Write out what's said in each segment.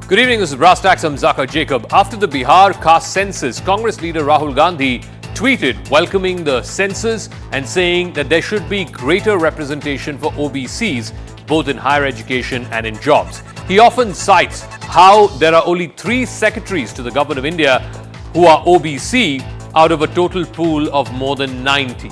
Good evening, this is Brass Tacks. I'm Zaka Jacob. After the Bihar caste census, Congress leader Rahul Gandhi tweeted welcoming the census and saying that there should be greater representation for OBCs, both in higher education and in jobs. He often cites how there are only 3 secretaries to the government of India who are OBC out of a total pool of more than 90.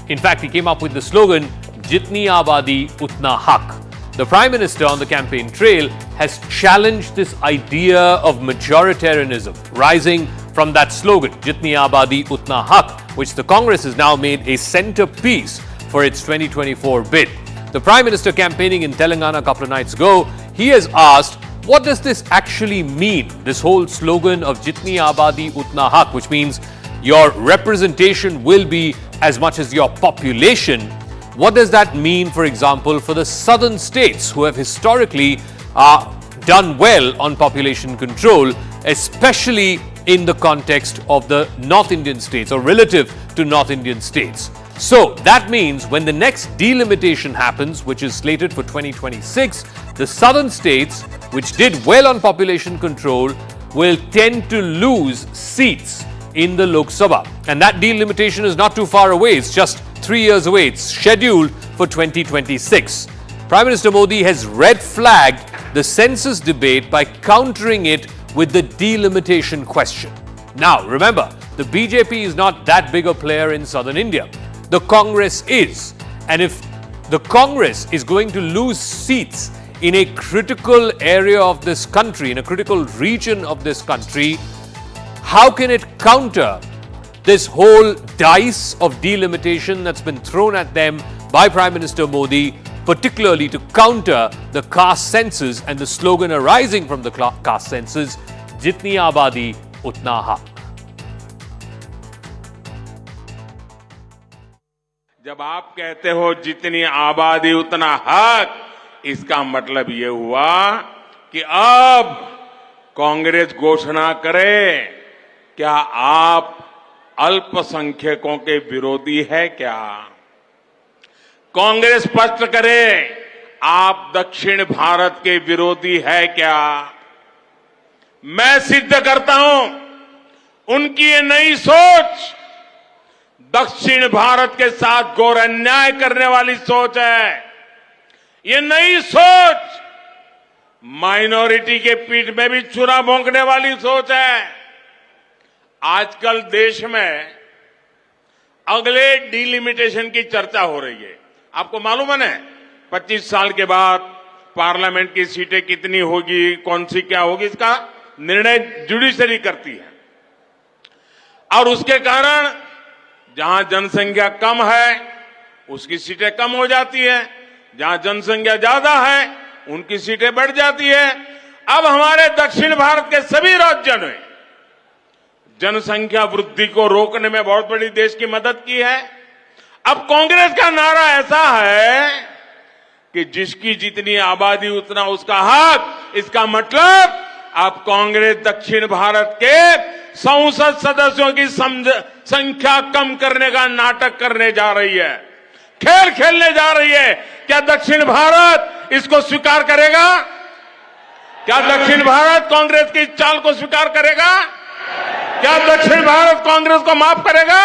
In fact, he came up with the slogan, Jitni Abadi Utna Haq. The Prime Minister on the campaign trail has challenged this idea of majoritarianism, rising from that slogan, Jitni Abadi Utna Haq, which the Congress has now made a centerpiece for its 2024 bid. The Prime Minister campaigning in Telangana a couple of nights ago, he has asked, what does this actually mean? This whole slogan of Jitni Abadi Utna Haq, which means your representation will be as much as your population. What does that mean, for example, for the southern states who have historically done well on population control, especially in the context of the North Indian states or relative to North Indian states? So that means when the next delimitation happens, which is slated for 2026, the southern states, which did well on population control, will tend to lose seats in the Lok Sabha. And that delimitation is not too far away. It's just 3 years away. It's scheduled for 2026. Prime Minister Modi has red flagged the census debate by countering it with the delimitation question. Now, remember, the BJP is not that big a player in southern India. The Congress is. And if the Congress is going to lose seats in a critical area of this country, in a critical region of this country, how can it counter this whole dice of delimitation that's been thrown at them by Prime Minister Modi, particularly to counter the caste census and the slogan arising from the caste census, Jitni Abadi Utna Haq? जब आप कहते हो जितनी आबादी उतना हक, इसका मतलब ये हुआ कि अब कांग्रेस घोषणा करे, क्या आप अल्पसंख्यकों के विरोधी है क्या? कांग्रेस स्पष्ट करे, आप दक्षिण भारत के विरोधी है क्या? मैं सिद्ध करता हूं, उनकी ये नई सोच दक्षिण भारत के साथ घोर अन्याय करने वाली सोच है। ये नई सोच माइनॉरिटी के पीठ में भी छुरा भोंकने वाली सोच है। आजकल देश में अगले डिलिमिटेशन की चर्चा हो रही है। आपको मालूम है, 25 साल के बाद पार्लियामेंट की सीटें कितनी होगी, कौन सी क्या होगी, इसका निर्णय जुडिशरी करती है। और उसके कारण जहां जनसंख्या कम है, उसकी सीटें कम हो जाती है, जहां जनसंख्या ज्यादा है, उनकी सीटें बढ़ जाती है। अब हमारे दक्षिण भारत के सभी राज्यों ने जनसंख्या वृद्धि को रोकने में बहुत बड़ी देश की मदद की है। अब कांग्रेस का नारा ऐसा है कि जिसकी जितनी आबादी उतना उसका हक। इसका मतलब अब कांग्रेस दक्षिण भारत के संसद सदस्यों की संख्या कम करने का नाटक करने जा रही है, खेल खेलने जा रही है। क्या दक्षिण भारत इसको स्वीकार करेगा? क्या दक्षिण भारत कांग्रेस की चाल को स्वीकार करेगा? क्या दक्षिण भारत कांग्रेस को माफ करेगा?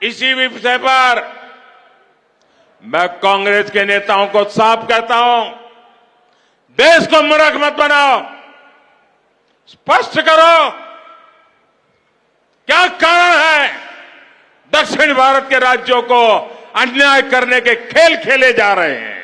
इसी विषय पर मैं कांग्रेस के नेताओं को साफ कहता हूं, देश को मूर्ख मत बनाओ, स्पष्ट करो क्या कारण है दक्षिण भारत के राज्यों को अन्याय करने के खेल खेले जा रहे हैं।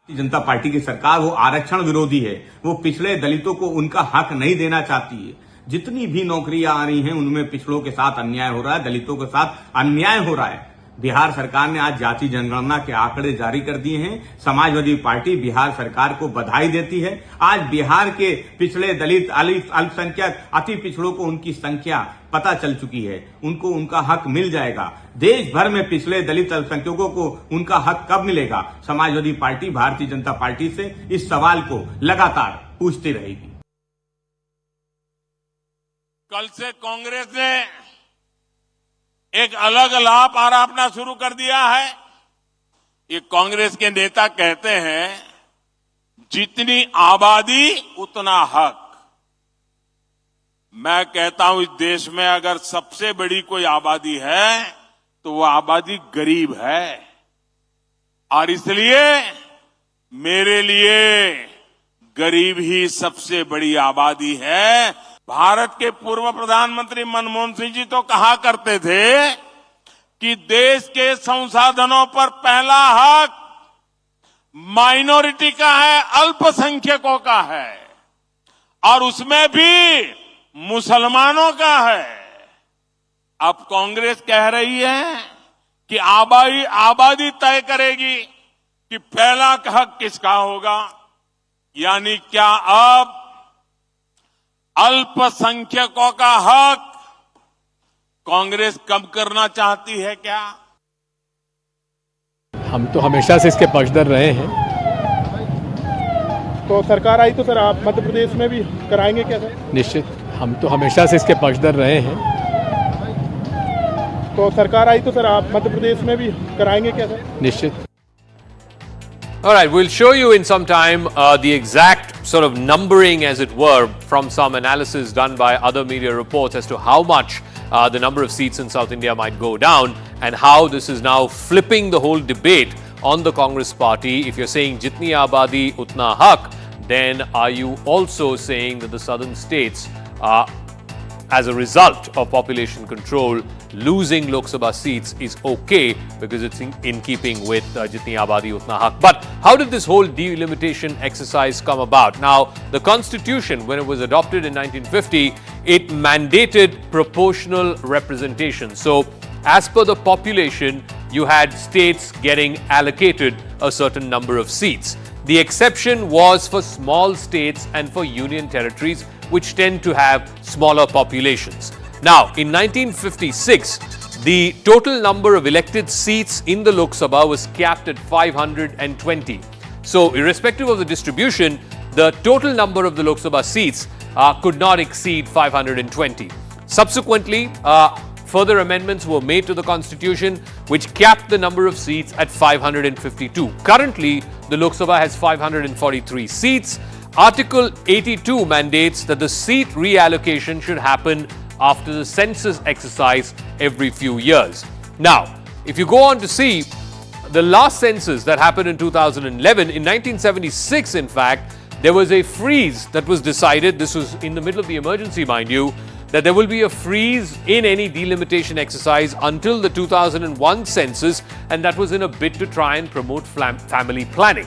जनता पार्टी की सरकार वो आरक्षण विरोधी है, वो पिछड़े दलितों को उनका हक नहीं देना चाहती है। जितनी भी नौकरियां आ रही हैं उनमें पिछड़ों के साथ अन्याय हो रहा है, दलितों के साथ अन्याय हो रहा है। बिहार सरकार ने आज जाति जनगणना के आंकड़े जारी कर दिए हैं। समाजवादी पार्टी बिहार सरकार को बधाई देती है। आज बिहार के पिछड़े दलित अल्पसंख्यक अति पिछड़ों को उनकी संख्या पता चल चुकी है, उनको उनका हक मिल जाएगा। देश भर में पिछड़े दलित अल्पसंख्यकों को उनका हक कब मिलेगा? समाजवादी पार्टी भारतीय जनता पार्टी से इस सवाल को लगातार पूछती रहेगी। कल से कांग्रेस ने एक अलग लाभ आरापना शुरू कर दिया है। ये कांग्रेस के नेता कहते हैं जितनी आबादी उतना हक। मैं कहता हूं इस देश में अगर सबसे बड़ी कोई आबादी है तो वो आबादी गरीब है, और इसलिए मेरे लिए गरीब ही सबसे बड़ी आबादी है। भारत के पूर्व प्रधानमंत्री मनमोहन सिंह जी तो कहा करते थे कि देश के संसाधनों पर पहला हक माइनॉरिटी का है, अल्पसंख्यकों का है, और उसमें भी मुसलमानों का है। अब कांग्रेस कह रही है कि आबादी तय करेगी कि पहला हक किसका होगा। यानी क्या अब अल्पसंख्यकों का हक कांग्रेस कम करना चाहती है क्या? हम तो हमेशा से इसके पक्षधर रहे हैं। तो सरकार आई तो सर आप मध्य प्रदेश में भी कराएंगे क्या सर? निश्चित, हम तो हमेशा से इसके पक्षधर रहे हैं। तो सरकार आई तो सर आप मध्य प्रदेश में भी कराएंगे क्या सर? निश्चित। All right, we'll show you in some time the exact sort of numbering, as it were, from some analysis done by other media reports as to how much the number of seats in South India might go down, and how this is now flipping the whole debate on the Congress party. If you're saying jitni abadi utna haq, then are you also saying that the southern states as a result of population control, losing Lok Sabha seats is okay because it's in keeping with Jitni Abadi Utna Haq. But how did this whole delimitation exercise come about? Now, the Constitution, when it was adopted in 1950, it mandated proportional representation. So, as per the population, you had states getting allocated a certain number of seats. The exception was for small states and for union territories, which tend to have smaller populations. Now, in 1956, the total number of elected seats in the Lok Sabha was capped at 520. So, irrespective of the distribution, the total number of the Lok Sabha seats could not exceed 520. Subsequently, further amendments were made to the Constitution, which capped the number of seats at 552. Currently, the Lok Sabha has 543 seats. Article 82 mandates that the seat reallocation should happen after the census exercise every few years. Now, if you go on to see the last census that happened in 2011, in 1976, in fact, there was a freeze that was decided. This was in the middle of the emergency, mind you, that there will be a freeze in any delimitation exercise until the 2001 census, and that was in a bid to try and promote family planning.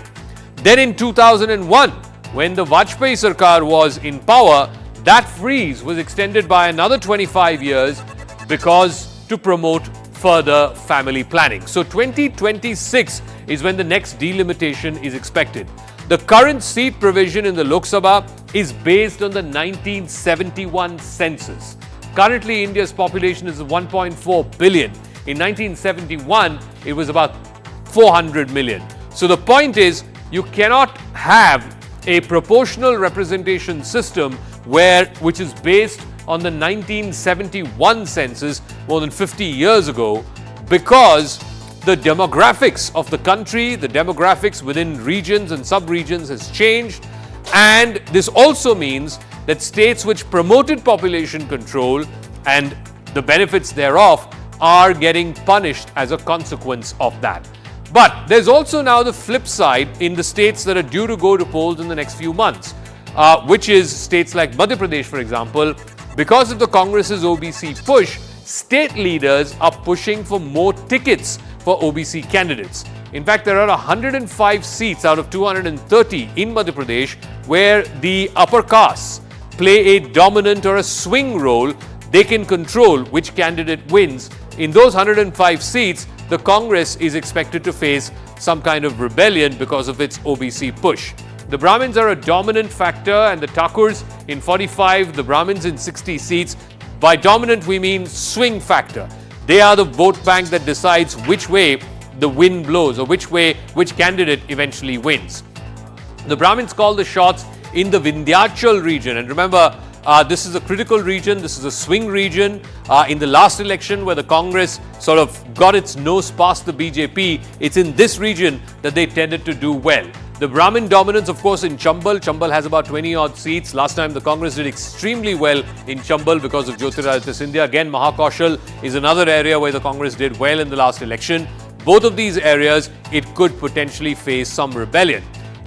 Then in 2001, when the Vajpayee Sarkar was in power, that freeze was extended by another 25 years because to promote further family planning. So 2026 is when the next delimitation is expected. The current seat provision in the Lok Sabha is based on the 1971 census. Currently, India's population is 1.4 billion. In 1971, it was about 400 million. So the point is, you cannot have a proportional representation system which is based on the 1971 census more than 50 years ago, because the demographics of the country, the demographics within regions and sub-regions has changed, and this also means that states which promoted population control and the benefits thereof are getting punished as a consequence of that. But there's also now the flip side in the states that are due to go to polls in the next few months, which is states like Madhya Pradesh, for example. Because of the Congress's OBC push, state leaders are pushing for more tickets for OBC candidates. In fact, there are 105 seats out of 230 in Madhya Pradesh where the upper castes play a dominant or a swing role. They can control which candidate wins. In those 105 seats, the Congress is expected to face some kind of rebellion because of its OBC push. The Brahmins are a dominant factor, and the Thakurs in 45, the Brahmins in 60 seats. By dominant, we mean swing factor. They are the vote bank that decides which way the wind blows or which candidate eventually wins. The Brahmins call the shots in the Vindhyachal region. And remember, This is a critical region. This is a swing region. In the last election, where the Congress sort of got its nose past the BJP, it's in this region that they tended to do well. The Brahmin dominance, of course, in Chambal. Chambal has about 20 odd seats. Last time the Congress did extremely well in Chambal because of Jyotiraditya Scindia. Again, Mahakaushal is another area where the Congress did well in the last election. Both of these areas, it could potentially face some rebellion.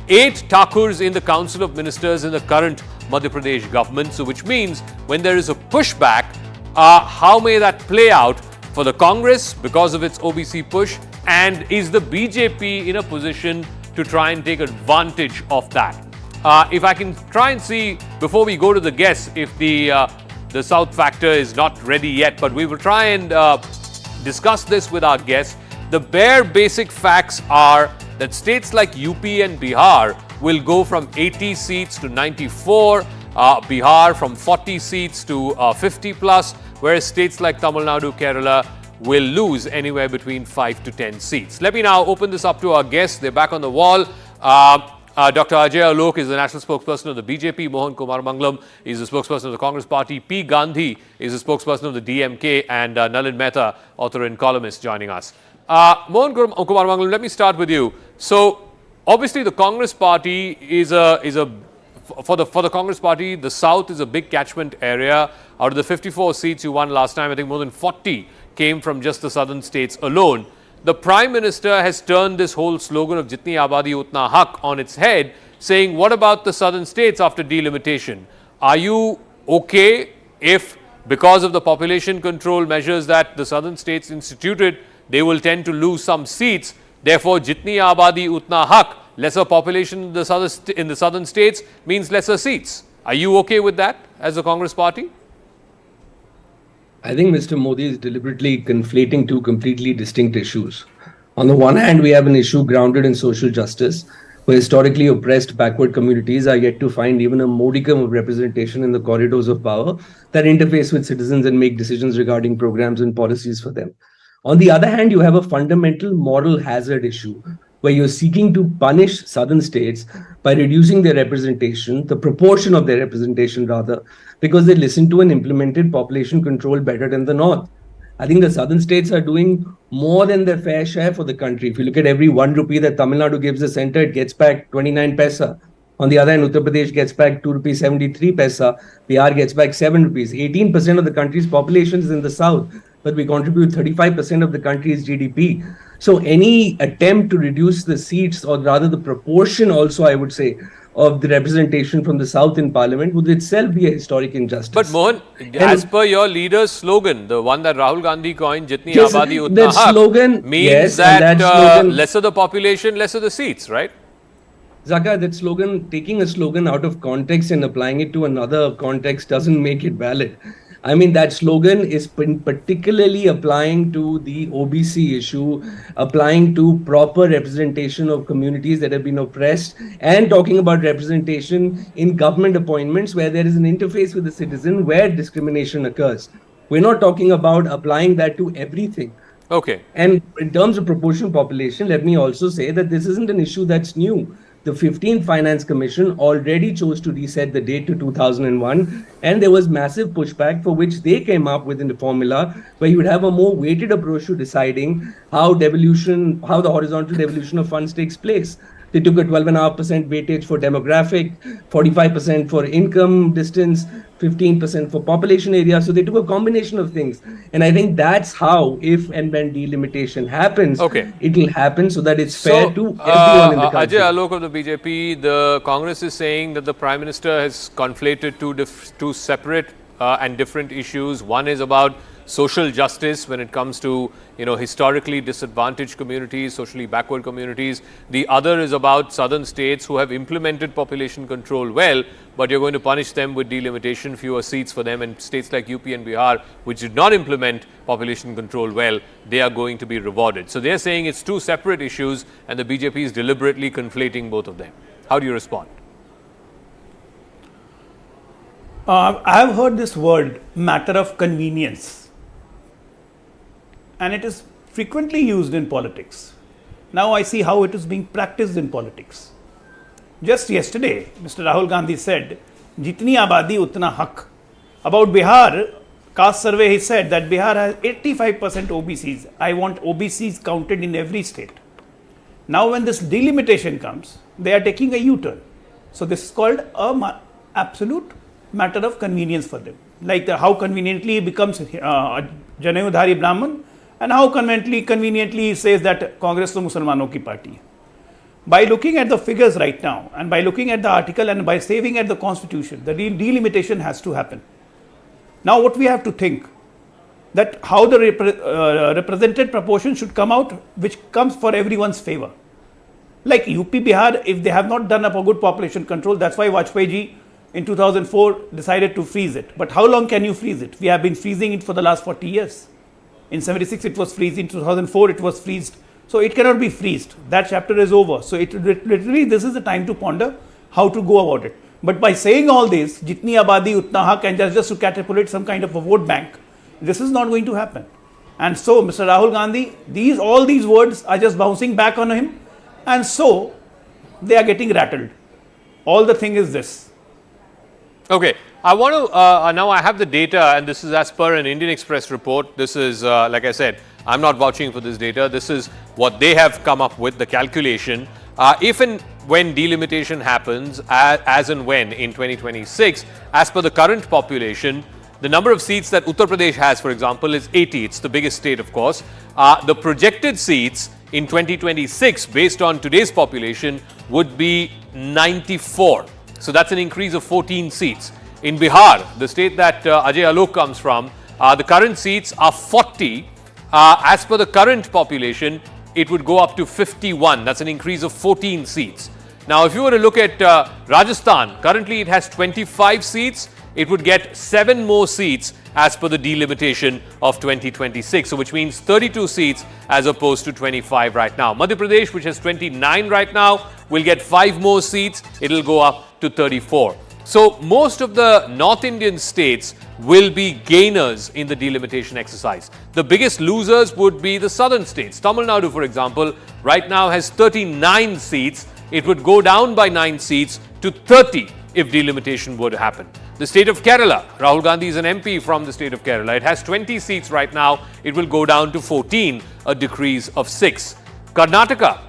8 Thakurs in the Council of Ministers in the current Madhya Pradesh government. So which means when there is a pushback, how may that play out for the Congress because of its OBC push? And is the BJP in a position to try and take advantage of that? If I can try and see, before we go to the guess, if the South factor is not ready yet, but we will try and discuss this with our guests. The bare basic facts are that states like UP and Bihar will go from 80 seats to 94, Bihar from 40 seats to 50 plus, whereas states like Tamil Nadu, Kerala will lose anywhere between 5 to 10 seats. Let me now open this up to our guests. They're back on the wall. Dr. Ajay Alok is the national spokesperson of the BJP. Mohan Kumaramangalam is the spokesperson of the Congress Party. P. Gandhi is the spokesperson of the DMK. And Nalin Mehta, author and columnist, joining us. Mohan Kumaramangalam, let me start with you. So, obviously, the Congress Party for the Congress Party, the South is a big catchment area. Out of the 54 seats you won last time, I think more than 40 came from just the southern states alone. The Prime Minister has turned this whole slogan of Jitni Abadi Utna Haq on its head, saying, what about the southern states after delimitation? Are you okay if, because of the population control measures that the southern states instituted, they will tend to lose some seats? Therefore, Jitni Abadi Utna Haq, lesser population in the southern states means lesser seats. Are you okay with that as a Congress Party? I think Mr. Modi is deliberately conflating two completely distinct issues. On the one hand, we have an issue grounded in social justice, where historically oppressed backward communities are yet to find even a modicum of representation in the corridors of power that interface with citizens and make decisions regarding programs and policies for them. On the other hand, you have a fundamental moral hazard issue, where you're seeking to punish southern states by reducing their representation, the proportion of their representation rather, because they listen to and implemented population control better than the north. I think the southern states are doing more than their fair share for the country. If you look at every 1 rupee that Tamil Nadu gives the center, it gets back 29 paisa. On the other hand, Uttar Pradesh gets back 2 rupees 73 paisa. Bihar gets back 7 rupees. 18% of the country's population is in the south, but we contribute 35% of the country's GDP. So any attempt to reduce the seats, or rather the proportion also, I would say, of the representation from the south in parliament would itself be a historic injustice. But Mohan, as per your leader's slogan, the one that Rahul Gandhi coined, Jitni Abadi Utna Haq, means that lesser the population, lesser the seats, right? Zaka, that slogan, taking a slogan out of context and applying it to another context doesn't make it valid. I mean, that slogan is particularly applying to the OBC issue, applying to proper representation of communities that have been oppressed, and talking about representation in government appointments where there is an interface with the citizen where discrimination occurs. We're not talking about applying that to everything. Okay. And in terms of proportional population, let me also say that this isn't an issue that's new. The 15th Finance Commission already chose to reset the date to 2001, and there was massive pushback, for which they came up with a formula where you would have a more weighted approach to deciding how the horizontal devolution of funds takes place. They took a 12.5% weightage for demographic, 45% for income distance, 15% for population area. So they took a combination of things. And I think that's how, if and when delimitation happens, it will happen so that it's fair to everyone in the country. Ajay Alok of the BJP, the Congress is saying that the Prime Minister has conflated two separate and different issues. One is about social justice when it comes to, historically disadvantaged communities, socially backward communities. The other is about southern states who have implemented population control well, but you're going to punish them with delimitation, fewer seats for them. And states like UP and Bihar, which did not implement population control well, they are going to be rewarded. So they're saying it's two separate issues, and the BJP is deliberately conflating both of them. How do you respond? I have heard this word, matter of convenience. And it is frequently used in politics. Now I see how it is being practiced in politics. Just yesterday, Mr. Rahul Gandhi said Jitni abadi utna hak. About Bihar, caste survey he said that Bihar has 85% OBCs. I want OBCs counted in every state. Now when this delimitation comes, they are taking a U-turn. So this is called a absolute matter of convenience for them. Like how conveniently he becomes Janayudhari Brahman and how conveniently he says that Congress to Musalmanon ki party hai. By looking at the figures right now and by looking at the article and by saving at the constitution, the delimitation has to happen. Now what we have to think that how the represented proportion should come out which comes for everyone's favor. Like UP, Bihar, if they have not done up a good population control, that's why Vajpayee ji in 2004 decided to freeze it. But how long can you freeze it? We have been freezing it for the last 40 years. In 76 it was freezed, in 2004 it was freezed. So it cannot be freezed. That chapter is over. So it literally this is the time to ponder how to go about it. But by saying all this, jitni abadi utna hak, and just to catapult some kind of a vote bank, this is not going to happen. And so Mr. Rahul Gandhi, all these words are just bouncing back on him, and so they are getting rattled. All the thing is this. Okay, I want to, now I have the data, and this is as per an Indian Express report. This is, like I said, I'm not vouching for this data. This is what they have come up with, the calculation. If and when delimitation happens, as and when in 2026, as per the current population, the number of seats that Uttar Pradesh has, for example, is 80. It's the biggest state, of course. The projected seats in 2026, based on today's population, would be 94. So that's an increase of 14 seats. In Bihar, the state that Ajay Alok comes from, the current seats are 40. As per the current population, it would go up to 51. That's an increase of 14 seats. Now, if you were to look at Rajasthan, currently it has 25 seats. It would get 7 more seats as per the delimitation of 2026. So, which means 32 seats as opposed to 25 right now. Madhya Pradesh, which has 29 right now, will get 5 more seats. It will go up to 34. So, most of the North Indian states will be gainers in the delimitation exercise. The biggest losers would be the southern states. Tamil Nadu, for example, right now has 39 seats. It would go down by 9 seats to 30 if delimitation were to happen. The state of Kerala, Rahul Gandhi is an MP from the state of Kerala. It has 20 seats right now. It will go down to 14, a decrease of 6. Karnataka,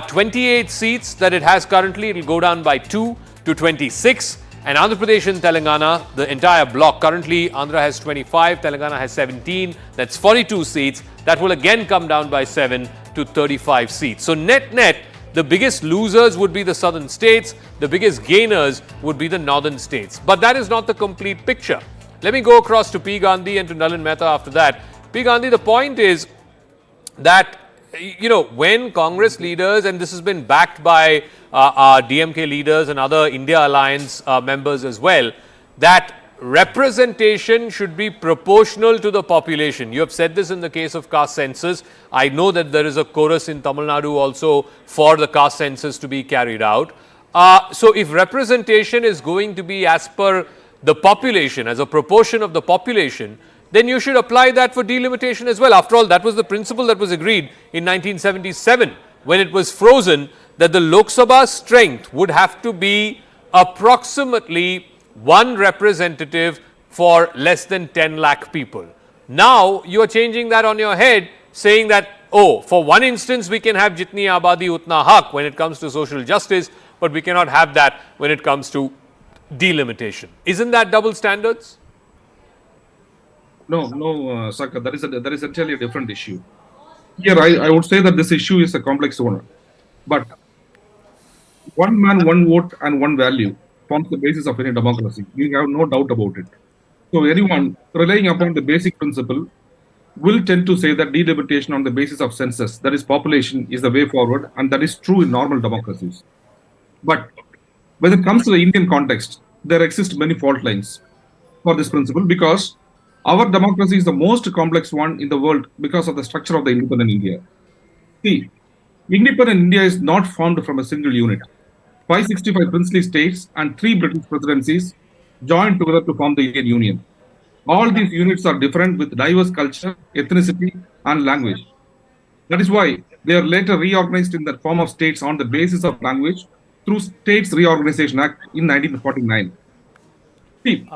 28 seats that it has currently, it will go down by 2 to 26. And Andhra Pradesh and Telangana, the entire block, currently Andhra has 25, Telangana has 17, that's 42 seats. That will again come down by 7 to 35 seats. So net, the biggest losers would be the southern states, the biggest gainers would be the northern states. But that is not the complete picture. Let me go across to P. Gandhi and to Nalin Mehta after that. P. Gandhi, the point is that, you know, when Congress leaders, and this has been backed by our DMK leaders and other India Alliance members as well, that representation should be proportional to the population. You have said this in the case of caste census. I know that there is a chorus in Tamil Nadu also for the caste census to be carried out. So if representation is going to be as per the population, as a proportion of the population, then you should apply that for delimitation as well. After all, that was the principle that was agreed in 1977 when it was frozen, that the Lok Sabha strength would have to be approximately 1 representative for less than 10 lakh people. Now, you are changing that on your head, saying that, oh, for one instance, we can have jitni abadi utna haq when it comes to social justice, but we cannot have that when it comes to delimitation. Isn't that double standards? No, Saka, that is entirely a different issue. Here, I would say that this issue is a complex one. But one man, one vote, and one value forms the basis of any democracy. We have no doubt about it. So anyone relying upon the basic principle will tend to say that delimitation on the basis of census, that is population, is the way forward, and that is true in normal democracies. But when it comes to the Indian context, there exist many fault lines for this principle because our democracy is the most complex one in the world because of the structure of the independent India. See, independent India is not formed from a single unit. 565 princely states and 3 British presidencies joined together to form the Indian Union. All these units are different with diverse culture, ethnicity, and language. That is why they are later reorganized in the form of states on the basis of language through States Reorganization Act in 1949. See,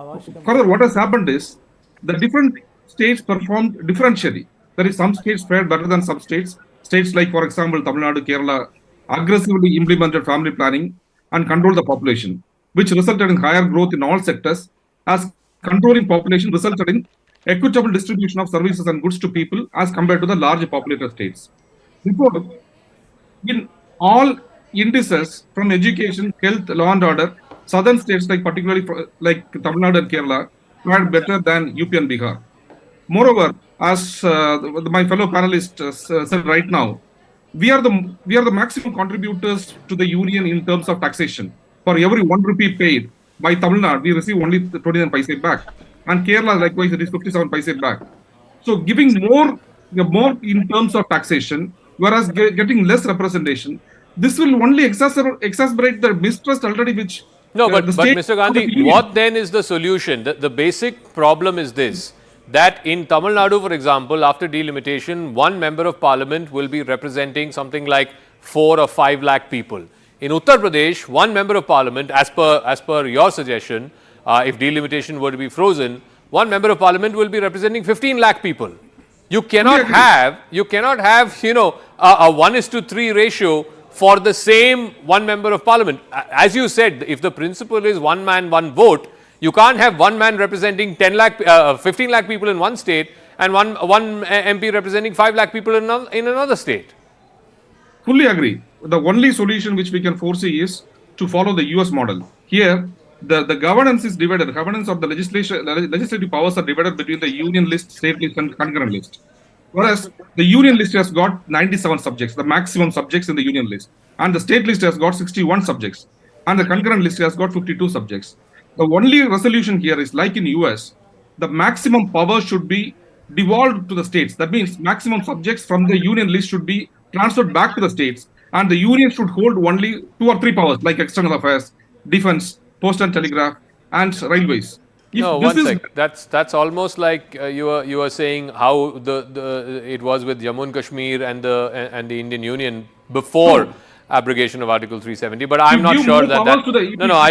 further, what has happened is the different states performed differentially. There is some states fared better than some states. States like, for example, Tamil Nadu, Kerala, aggressively implemented family planning and controlled the population, which resulted in higher growth in all sectors, as controlling population resulted in equitable distribution of services and goods to people as compared to the large populated states. Therefore, in all indices from education, health, law and order, southern states particularly like Tamil Nadu and Kerala fared better than UP and Bihar. Moreover, as my fellow panelist said right now, we are the maximum contributors to the union in terms of taxation. For every 1 rupee paid by Tamil Nadu, we receive only 29 paise back, and Kerala likewise it is 57 paise back. So giving more in terms of taxation, whereas getting less representation, this will only exacerbate the mistrust already which. No, but Mr. Gandhi, what then is the solution? The basic problem is this, that in Tamil Nadu, for example, after delimitation, one member of parliament will be representing something like 4 or 5 lakh people. In Uttar Pradesh, one member of parliament, as per your suggestion, if delimitation were to be frozen, one member of parliament will be representing 15 lakh people. You cannot have, a 1:3 ratio for the same one member of parliament. As you said, if the principle is one man, one vote, you can't have one man representing 15 lakh people in one state and one MP representing 5 lakh people in another state. Fully agree. The only solution which we can foresee is to follow the US model. Here, the governance is divided. The governance of the legislative powers are divided between the union list, state list, and concurrent list. Whereas the union list has got 97 subjects, the maximum subjects in the union list, and the state list has got 61 subjects, and the concurrent list has got 52 subjects. The only resolution here is like in US, the maximum power should be devolved to the states. That means maximum subjects from the union list should be transferred back to the states, and the union should hold only 2 or 3 powers like external affairs, defense, post and telegraph, and railways. No, one sec. That's almost like you were saying how it was with Jammu and Kashmir and the Indian Union before abrogation of Article 370. But I'm not sure that. I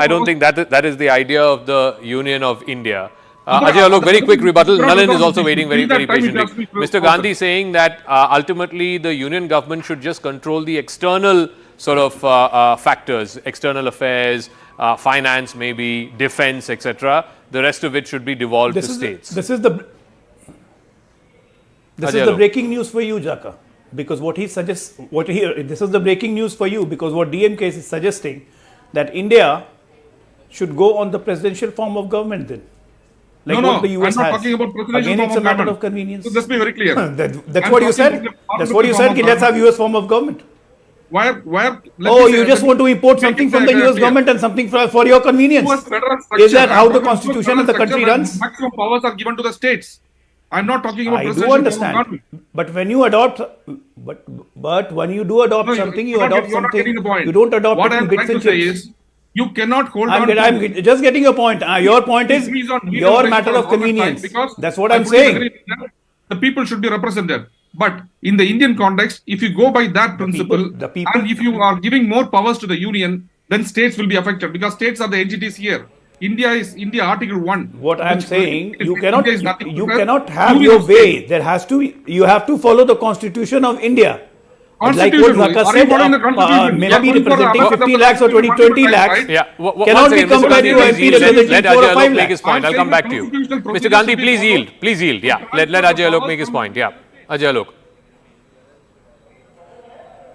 don't think that is the idea of the Union of India. Ajay, Alok, very quick rebuttal. Nalin is also waiting very patiently. Mr. Gandhi saying that ultimately the union government should just control the external sort of factors, external affairs, finance maybe, defense, etc. The rest of it should be devolved to states. This is the breaking news for you, Jaka. Because what he suggests, this is the breaking news for you, because what DMK is suggesting, that India should go on the presidential form of government then. Like what the US I'm not has. talking about presidential Again, form it's of a matter government. of convenience. So let's be very clear. That's what you said. That's what you said. Let's have US form of government. You just want to import something from the US government and something for your convenience. Is that how the constitution of the country runs? Maximum powers are given to the states. I'm not talking about presidential I do understand. But when you adopt, but when you do adopt something, you adopt something. You don't adopt what it in I'm bits trying and to say chips. is, you cannot hold I'm just getting your point. Your point is your matter of convenience. That's what I'm saying. The people should be represented. But in the Indian context, if you go by that principle, and if you are giving more powers to the union, then states will be affected, because states are the entities here. India Article 1. What I'm saying, you cannot have your way. You have to follow the Constitution of India. Like what Zaka said, maybe representing 50 lakhs or 20 lakhs cannot be compared to MP representing 4 or 5 make his lakhs. point. I'll come back to you. Mr. Gandhi, please yield. Please yield. Yeah. Let Ajay Alok make his point. Yeah. Ajay Alok.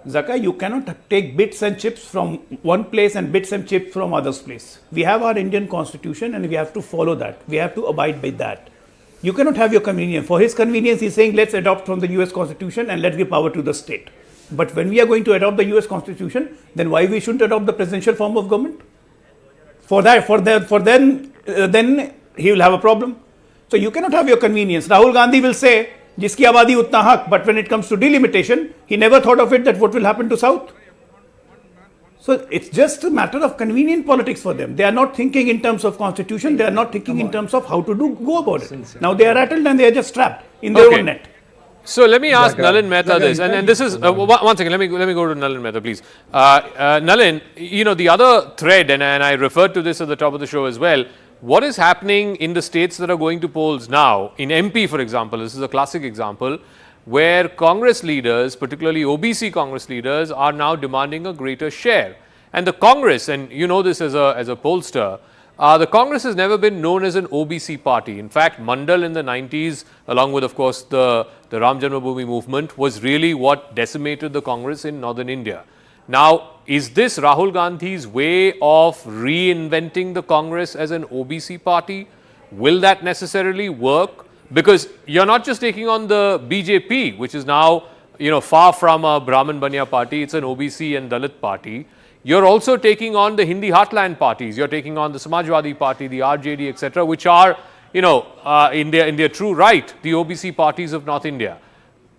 Zaka, you cannot take bits and chips from one place and bits and chips from other place. We have our Indian constitution and we have to follow that. We have to abide by that. You cannot have your convenience. For his convenience, he's saying let's adopt from the US constitution and let's give power to the state. But when we are going to adopt the US constitution, then why we shouldn't adopt the presidential form of government? Then he will have a problem. So you cannot have your convenience. Rahul Gandhi will say, jiski abadi utna haq, but when it comes to delimitation, he never thought of it that what will happen to South. So it's just a matter of convenient politics for them. They are not thinking in terms of constitution. They are not thinking in terms of how to go about it. Now they are rattled and they are just trapped in their own net. So let me ask Nalin Mehta this, and this is one second. Let me go to Nalin Mehta, please. Nalin, the other thread, and I referred to this at the top of the show as well, what is happening in the states that are going to polls now, in MP for example, this is a classic example, where Congress leaders, particularly OBC Congress leaders, are now demanding a greater share. And the Congress, and you know this as a pollster, the Congress has never been known as an OBC party. In fact, Mandal in the 90s, along with, of course, the Ram Janmabhoomi movement, was really what decimated the Congress in northern India. Now, is this Rahul Gandhi's way of reinventing the Congress as an OBC party? Will that necessarily work? Because you're not just taking on the BJP, which is now, far from a Brahmin Banya party, it's an OBC and Dalit party. You're also taking on the Hindi heartland parties. You're taking on the Samajwadi Party, the RJD, etc., which are, in their true right, the OBC parties of North India.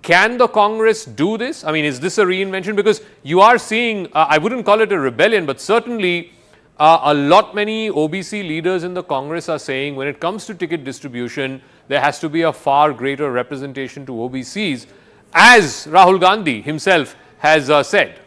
Can the Congress do this? I mean, is this a reinvention? Because you are seeing, I wouldn't call it a rebellion, but certainly a lot many OBC leaders in the Congress are saying when it comes to ticket distribution, there has to be a far greater representation to OBCs, as Rahul Gandhi himself has said.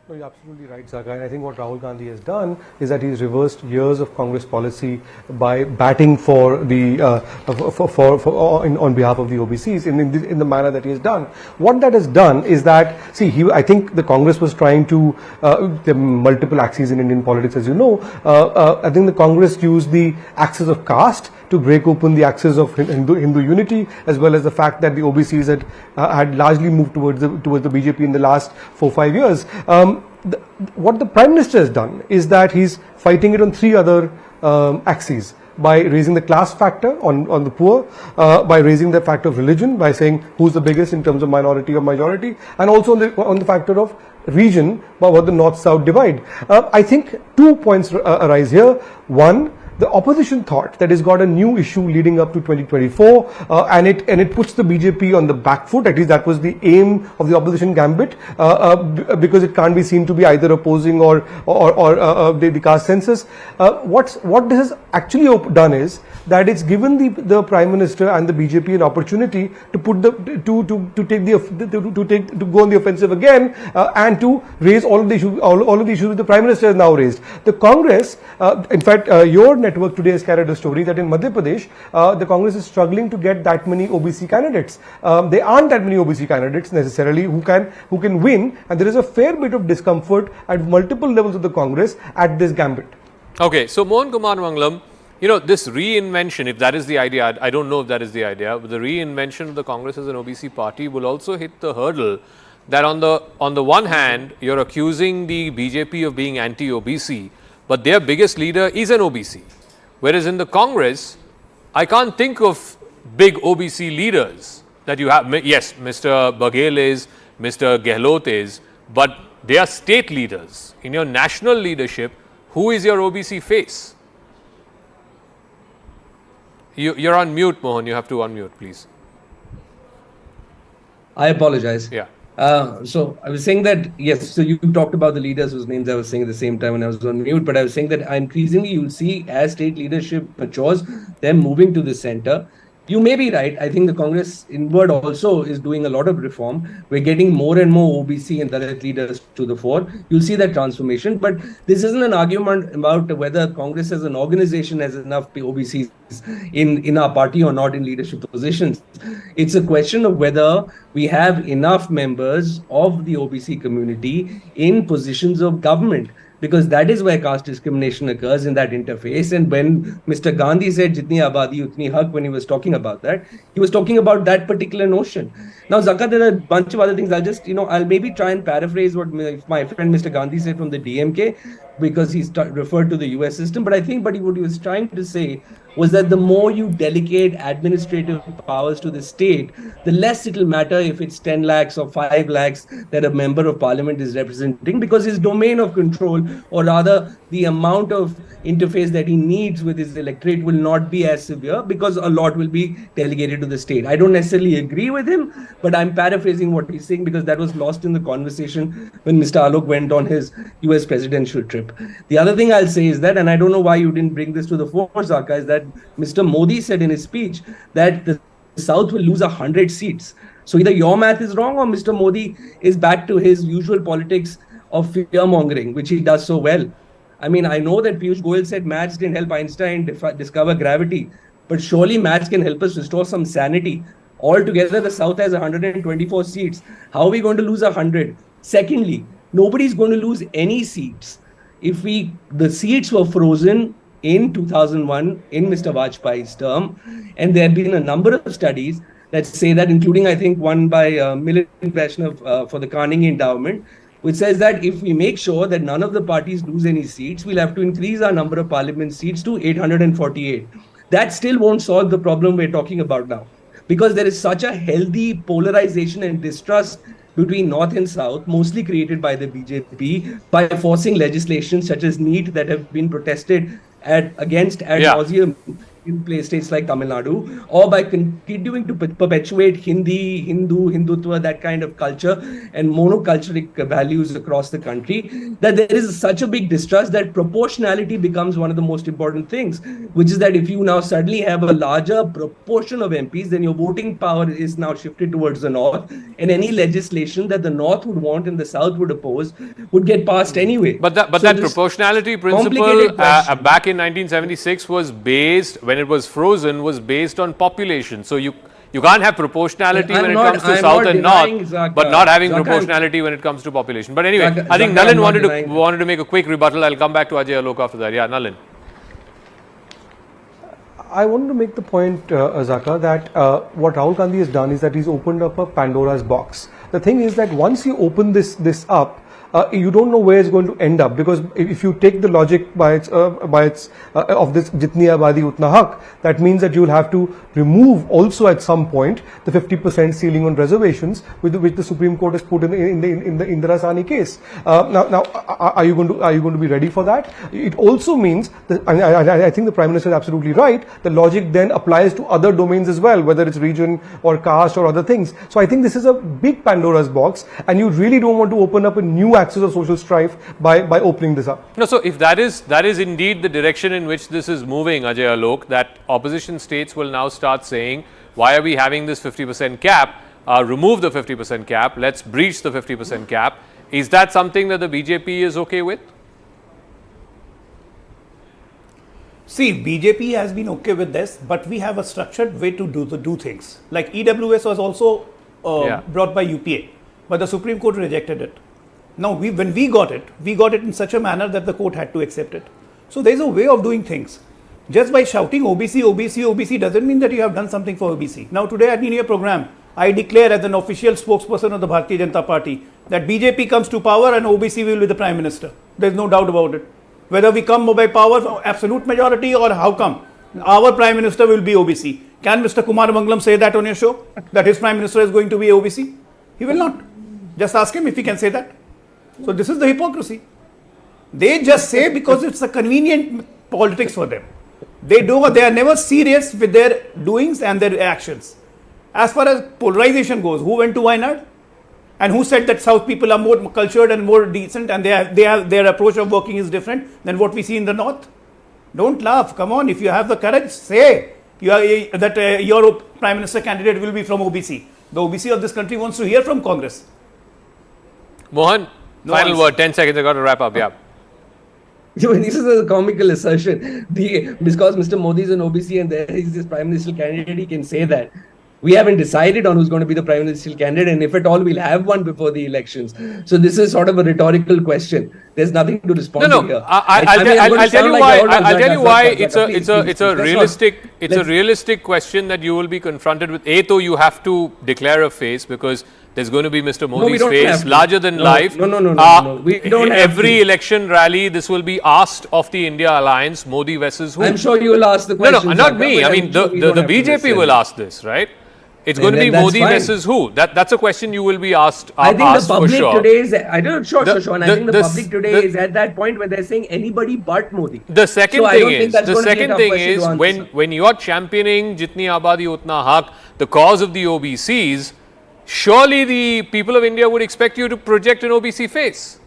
No, you're absolutely right, Zaka. And I think what Rahul Gandhi has done is that he's reversed years of Congress policy by batting for the on behalf of the OBCs in the manner that he has done. What that has done is that, I think the Congress was trying to there are multiple axes in Indian politics, as you know. I think the Congress used the axis of caste to break open the axis of Hindu unity, as well as the fact that the OBCs had largely moved towards the BJP in the last 4-5 years. What the Prime Minister has done is that he's fighting it on 3 other axes. By raising the class factor on the poor, by raising the factor of religion, by saying who's the biggest in terms of minority or majority, and also on the factor of region, about the north-south divide. I think 2 points arise here. One, the opposition thought that it's got a new issue leading up to 2024, and it puts the BJP on the back foot. At least that was the aim of the opposition gambit, because it can't be seen to be either opposing or the caste census. What this has actually done is that it's given the Prime Minister and the BJP an opportunity to put to go on the offensive again, and to raise all of the issues which the Prime Minister has now raised. The Congress, in fact, your network today has carried a story that in Madhya Pradesh, the Congress is struggling to get that many OBC candidates. There aren't that many OBC candidates necessarily who can win, and there is a fair bit of discomfort at multiple levels of the Congress at this gambit. Okay, so Mohan Kumaramangalam, this reinvention, if that is the idea, I don't know if that is the idea, but the reinvention of the Congress as an OBC party will also hit the hurdle that on the one hand, you're accusing the BJP of being anti-OBC, but their biggest leader is an OBC. Whereas in the Congress, I can't think of big OBC leaders that you have. Yes, Mr. Baghel is, Mr. Gehlot is, but they are state leaders. In your national leadership, who is your OBC face? You're on mute, Mohan. You have to unmute, please. I apologize. Yeah. So I was saying that, yes, so you talked about the leaders whose names I was saying at the same time when I was on mute, but I was saying that increasingly you'll see as state leadership matures, them moving to the center. You may be right. I think the Congress inward also is doing a lot of reform. We're getting more and more OBC and Dalit leaders to the fore. You'll see that transformation. But this isn't an argument about whether Congress as an organization has enough OBCs in our party or not in leadership positions. It's a question of whether we have enough members of the OBC community in positions of government, because that is where caste discrimination occurs in that interface. And when Mr. Gandhi said Jitni Abadi Utni Haq, when he was talking about that, he was talking about that particular notion. Now, Zaka, there are a bunch of other things. I'll maybe try and paraphrase what my friend Mr. Gandhi said from the DMK, because he's referred to the US system. But I think what he was trying to say was that the more you delegate administrative powers to the state, the less it will matter if it's 10 lakhs or 5 lakhs that a member of parliament is representing, because his domain of control, or rather the amount of interface that he needs with his electorate, will not be as severe, because a lot will be delegated to the state. I don't necessarily agree with him, but I'm paraphrasing what he's saying, because that was lost in the conversation when Mr. Alok went on his US presidential trip. The other thing I'll say is that, and I don't know why you didn't bring this to the fore, Zaka, is that Mr. Modi said in his speech that the South will lose 100 seats. So either your math is wrong, or Mr. Modi is back to his usual politics of fear-mongering, which he does so well. I mean, I know that Piyush Goyal said maths didn't help Einstein discover gravity, but surely maths can help us restore some sanity. Altogether, the South has 124 seats. How are we going to lose 100? Secondly, nobody's going to lose any seats. If the seats were frozen in 2001 in Mr. Vajpayee's term, and there have been a number of studies that say that, including I think one by Milind Vaishnav for the Carnegie Endowment, which says that if we make sure that none of the parties lose any seats, we'll have to increase our number of parliament seats to 848. That still won't solve the problem we're talking about now, because there is such a healthy polarization and distrust between North and South, mostly created by the BJP, by forcing legislation such as NEET that have been protested against ad nauseum in states like Tamil Nadu, or by continuing to perpetuate Hindi, Hindu, Hindutva, that kind of culture and monoculturic values across the country, that there is such a big distrust that proportionality becomes one of the most important things, which is that if you now suddenly have a larger proportion of MPs, then your voting power is now shifted towards the North, and any legislation that the North would want and the South would oppose would get passed anyway. But that proportionality principle back in 1976 was based, when it was frozen, was based on population. So you can't have proportionality when it comes to South and North, but not having proportionality when it comes to population. But anyway, I think Nalin wanted to make a quick rebuttal. I'll come back to Ajay Alok after that. Yeah, Nalin. I wanted to make the point, Zaka, that what Rahul Gandhi has done is that he's opened up a Pandora's box. The thing is that once you open this up, you don't know where it's going to end up, because if you take the logic by its of this Jitni Abadi Utna Haq, that means that you will have to remove also at some point the 50% ceiling on reservations, which the Supreme Court has put in the Indira Sahni case. Now, are you going to be ready for that? It also means that, I think the Prime Minister is absolutely right. The logic then applies to other domains as well, whether it's region or caste or other things. So I think this is a big Pandora's box, and you really don't want to open up a new axis of social strife by opening this up. No, so if that is indeed the direction in which this is moving, Ajay Alok, that opposition states will now start saying, why are we having this 50% cap? Remove the 50% cap. Let's breach the 50% cap. Is that something that the BJP is okay with? See, BJP has been okay with this, but we have a structured way to do things. Like EWS was also brought by UPA, but the Supreme Court rejected it. Now, when we got it in such a manner that the court had to accept it. So there is a way of doing things. Just by shouting OBC, OBC, OBC doesn't mean that you have done something for OBC. Now, today in your program, I declare as an official spokesperson of the Bharatiya Janata Party that BJP comes to power and OBC will be the Prime Minister. There is no doubt about it. Whether we come by power, absolute majority, or how come, our Prime Minister will be OBC. Can Mr. Kumaramangalam say that on your show, that his Prime Minister is going to be OBC? He will not. Just ask him if he can say that. So this is the hypocrisy. They just say because it's a convenient politics for them. They are never serious with their doings and their actions. As far as polarization goes, who went to Wayanad? And who said that South people are more cultured and more decent, and their approach of working is different than what we see in the North? Don't laugh. Come on. If you have the courage, say that your Prime Minister candidate will be from OBC. The OBC of this country wants to hear from Congress. Mohan, final word, 10 seconds, I got to wrap up. Yeah. This is a comical assertion. Because Mr. Modi is an OBC and there is this Prime Minister candidate, he can say that. We haven't decided on who's going to be the Prime Ministerial candidate, and if at all, we'll have one before the elections. So this is sort of a rhetorical question. There's nothing to respond to here. I'll tell you why it's a realistic question that you will be confronted with. Though you have to declare a face, because there's going to be Mr. Modi's face, larger than life. No. We don't have every election rally, this will be asked of the India Alliance, Modi versus who? I'm sure you will ask the question. No, not me. I mean, the BJP will ask this, right? It's going to be Modi versus who? That's a question you will be asked. I think the public today is. I think the public today is at that point where they're saying anybody but Modi. The second thing is when you are championing Jitni Abadi Utna Haq, the cause of the OBCs, surely the people of India would expect you to project an OBC face.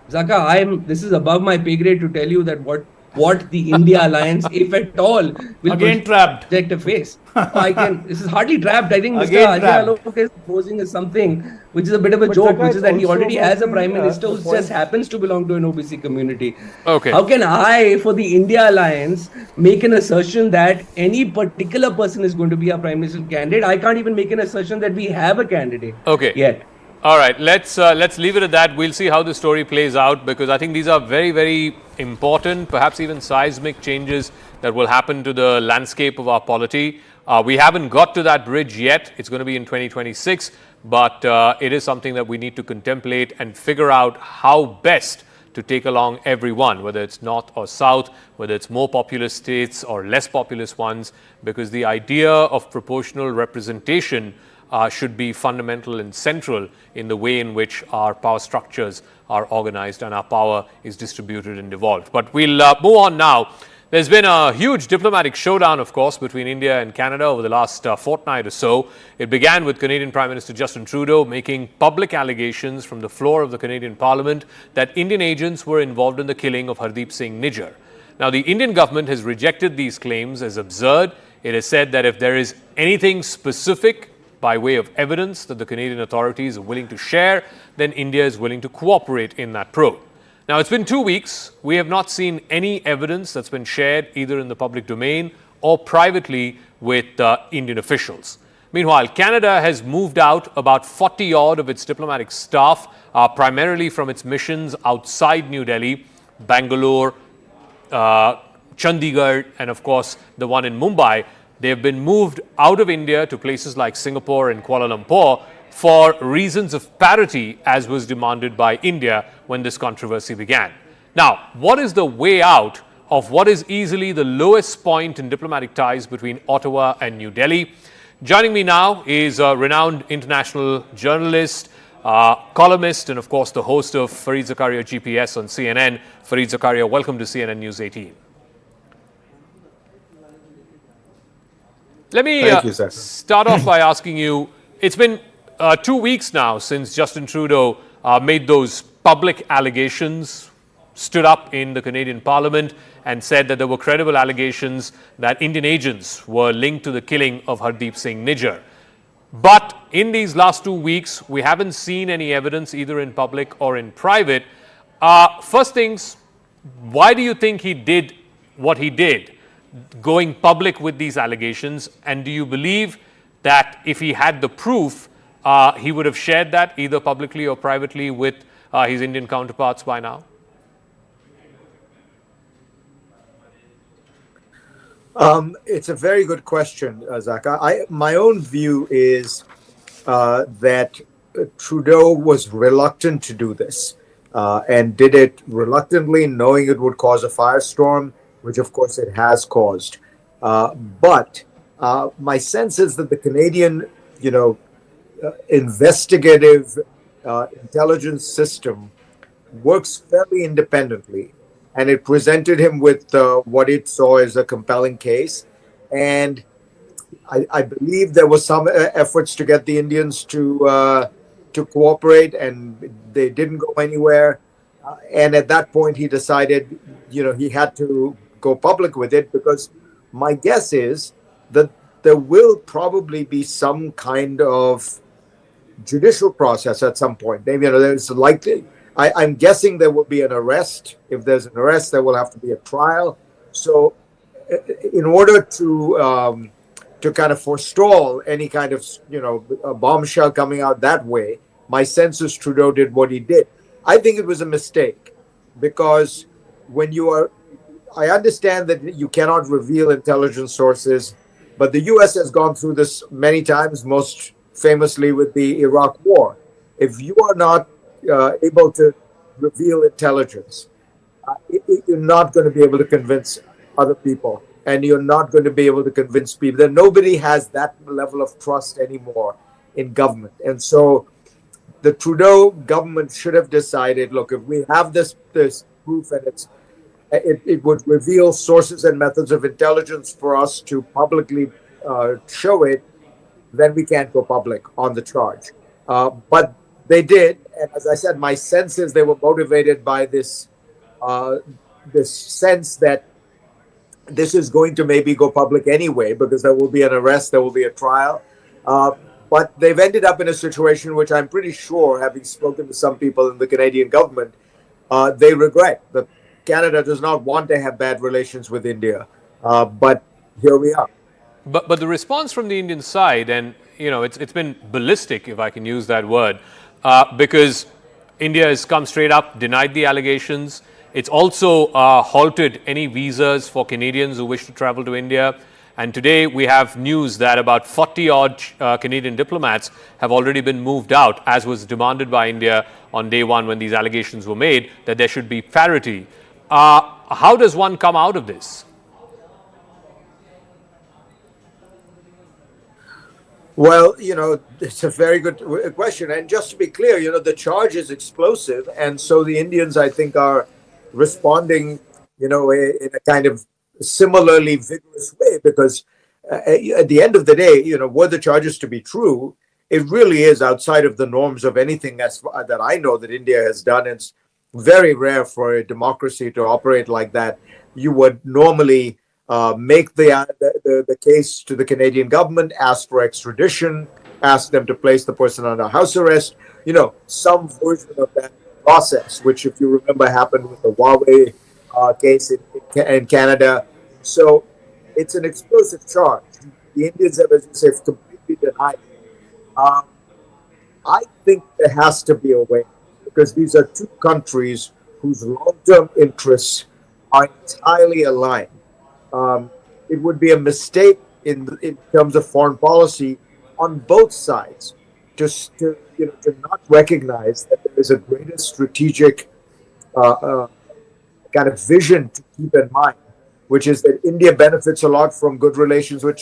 Zaka, this is above my pay grade to tell you that what what the India alliance, if at all, will Again trapped. project a face. This is hardly trapped. I think Mr. Again Ajay trapped. Alok is posing as something which is a bit of a But joke, Zaka, which it's is that he also already about has a the, prime minister the who point- just happens to belong to an OBC community. Okay. How can I, for the India alliance, make an assertion that any particular person is going to be our prime minister candidate? I can't even make an assertion that we have a candidate Okay. yet. All right, let's leave it at that. We'll see how the story plays out, because I think these are very, very important, perhaps even seismic changes that will happen to the landscape of our polity. We haven't got to that bridge yet. It's going to be in 2026, but it is something that we need to contemplate and figure out how best to take along everyone, whether it's north or south, whether it's more populous states or less populous ones, because the idea of proportional representation should be fundamental and central in the way in which our power structures are organized and our power is distributed and devolved. But we'll move on now. There's been a huge diplomatic showdown, of course, between India and Canada over the last fortnight or so. It began with Canadian Prime Minister Justin Trudeau making public allegations from the floor of the Canadian Parliament that Indian agents were involved in the killing of Hardeep Singh Nijjar. Now, the Indian government has rejected these claims as absurd. It has said that if there is anything specific by way of evidence that the Canadian authorities are willing to share, then India is willing to cooperate in that probe. Now, it's been 2 weeks. We have not seen any evidence that's been shared either in the public domain or privately with Indian officials. Meanwhile, Canada has moved out about 40 odd of its diplomatic staff, primarily from its missions outside New Delhi, Bangalore, Chandigarh, and of course the one in Mumbai. They have been moved out of India to places like Singapore and Kuala Lumpur for reasons of parity, as was demanded by India when this controversy began. Now, what is the way out of what is easily the lowest point in diplomatic ties between Ottawa and New Delhi? Joining me now is a renowned international journalist, columnist, and of course the host of Fareed Zakaria GPS on CNN. Fareed Zakaria, welcome to CNN News 18. Let me start off by asking you, it's been 2 weeks now since Justin Trudeau made those public allegations, stood up in the Canadian Parliament and said that there were credible allegations that Indian agents were linked to the killing of Hardeep Singh Nijjar. But in these last 2 weeks, we haven't seen any evidence either in public or in private. First things, why do you think he did what he did, going public with these allegations? And do you believe that if he had the proof, he would have shared that either publicly or privately with his Indian counterparts by now? It's a very good question, Zaka. My own view is that Trudeau was reluctant to do this and did it reluctantly, knowing it would cause a firestorm, which of course it has caused. But my sense is that the Canadian, investigative intelligence system works fairly independently, and it presented him with what it saw as a compelling case. And I believe there was some efforts to get the Indians to cooperate, and they didn't go anywhere. And at that point, he decided, he had to go public with it, because my guess is that there will probably be some kind of judicial process at some point. Maybe there's likely. I'm guessing there will be an arrest. If there's an arrest, there will have to be a trial. So, in order to kind of forestall any kind of a bombshell coming out that way, my sense is Trudeau did what he did. I think it was a mistake, because when you are, I understand that you cannot reveal intelligence sources, but the U.S. has gone through this many times, most famously with the Iraq War. If you are not able to reveal intelligence, you're not going to be able to convince other people, and you're not going to be able to convince people. That nobody has that level of trust anymore in government. And so the Trudeau government should have decided, look, if we have this proof and it would reveal sources and methods of intelligence for us to publicly show it, then we can't go public on the charge. But they did. And as I said, my sense is they were motivated by this this sense that this is going to maybe go public anyway, because there will be an arrest, there will be a trial. But they've ended up in a situation which I'm pretty sure, having spoken to some people in the Canadian government, they regret. That Canada does not want to have bad relations with India. But here we are. But the response from the Indian side, and it's been ballistic, if I can use that word, because India has come straight up, denied the allegations. It's also halted any visas for Canadians who wish to travel to India. And today we have news that about 40-odd Canadian diplomats have already been moved out, as was demanded by India on day one when these allegations were made, that there should be parity. How does one come out of this? Well, it's a very good question. And just to be clear, the charge is explosive. And so the Indians, I think, are responding, in a kind of similarly vigorous way, because at the end of the day, were the charges to be true, it really is outside of the norms of anything that I know that India has done. It's very rare for a democracy to operate like that. You would normally make the case to the Canadian government, ask for extradition, ask them to place the person under house arrest, some version of that process, which, if you remember, happened with the Huawei case in Canada. So it's an explosive charge. The Indians have, as you say, completely denied it. I think there has to be a way, because these are two countries whose long-term interests are entirely aligned. It would be a mistake in terms of foreign policy on both sides to not recognize that there is a greater strategic kind of vision to keep in mind, which is that India benefits a lot from good relations with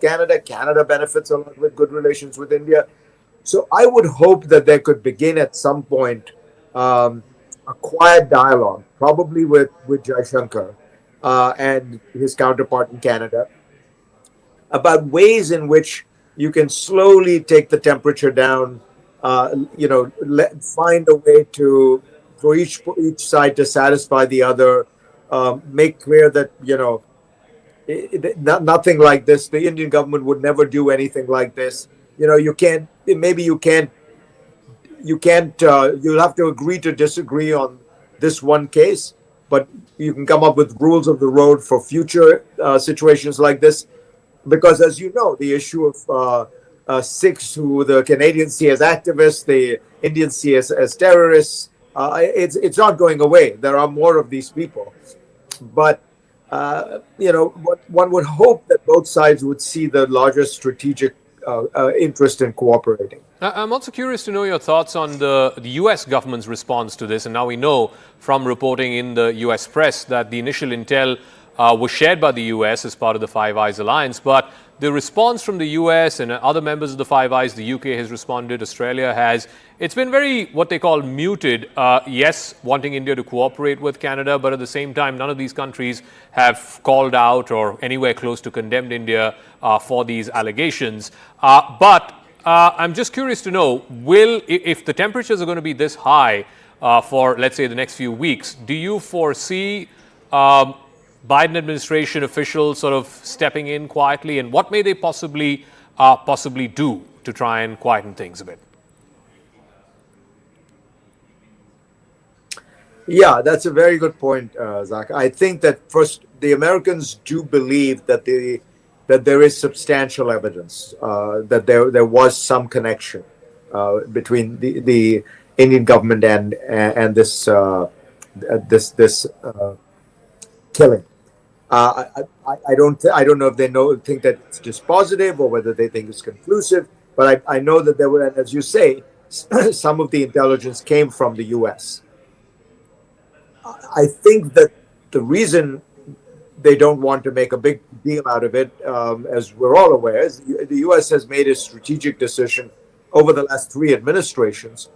Canada. Canada benefits a lot with good relations with India. So I would hope that there could begin at some point a quiet dialogue, probably with Jaishankar and his counterpart in Canada, about ways in which you can slowly take the temperature down, find a way for each side to satisfy the other, make clear that, nothing like this. The Indian government would never do anything like this. You'll have to agree to disagree on this one case, but you can come up with rules of the road for future situations like this. Because, as you know, the issue of Sikhs who the Canadians see as activists, the Indians see as terrorists, it's not going away. There are more of these people. But, one would hope that both sides would see the larger strategic interest in cooperating. I'm also curious to know your thoughts on the U.S. government's response to this. And now we know from reporting in the U.S. press that the initial intel was shared by the U.S. as part of the Five Eyes alliance. But the response from the U.S. and other members of the Five Eyes, the U.K. has responded, Australia has. It's been very, what they call, muted. Yes, wanting India to cooperate with Canada, but at the same time, none of these countries have called out or anywhere close to condemned India for these allegations. But I'm just curious to know, if the temperatures are going to be this high for, let's say, the next few weeks, do you foresee Biden administration officials sort of stepping in quietly, and what may they possibly do to try and quieten things a bit? Yeah, that's a very good point, Zach. I think that first, the Americans do believe that there is substantial evidence that there was some connection between the Indian government and this killing. I don't know if they think that it's dispositive or whether they think it's conclusive, but I know that there were, and as you say, some of the intelligence came from the U.S. I think that the reason they don't want to make a big deal out of it, as we're all aware, is the U.S. has made a strategic decision over the last 3 administrations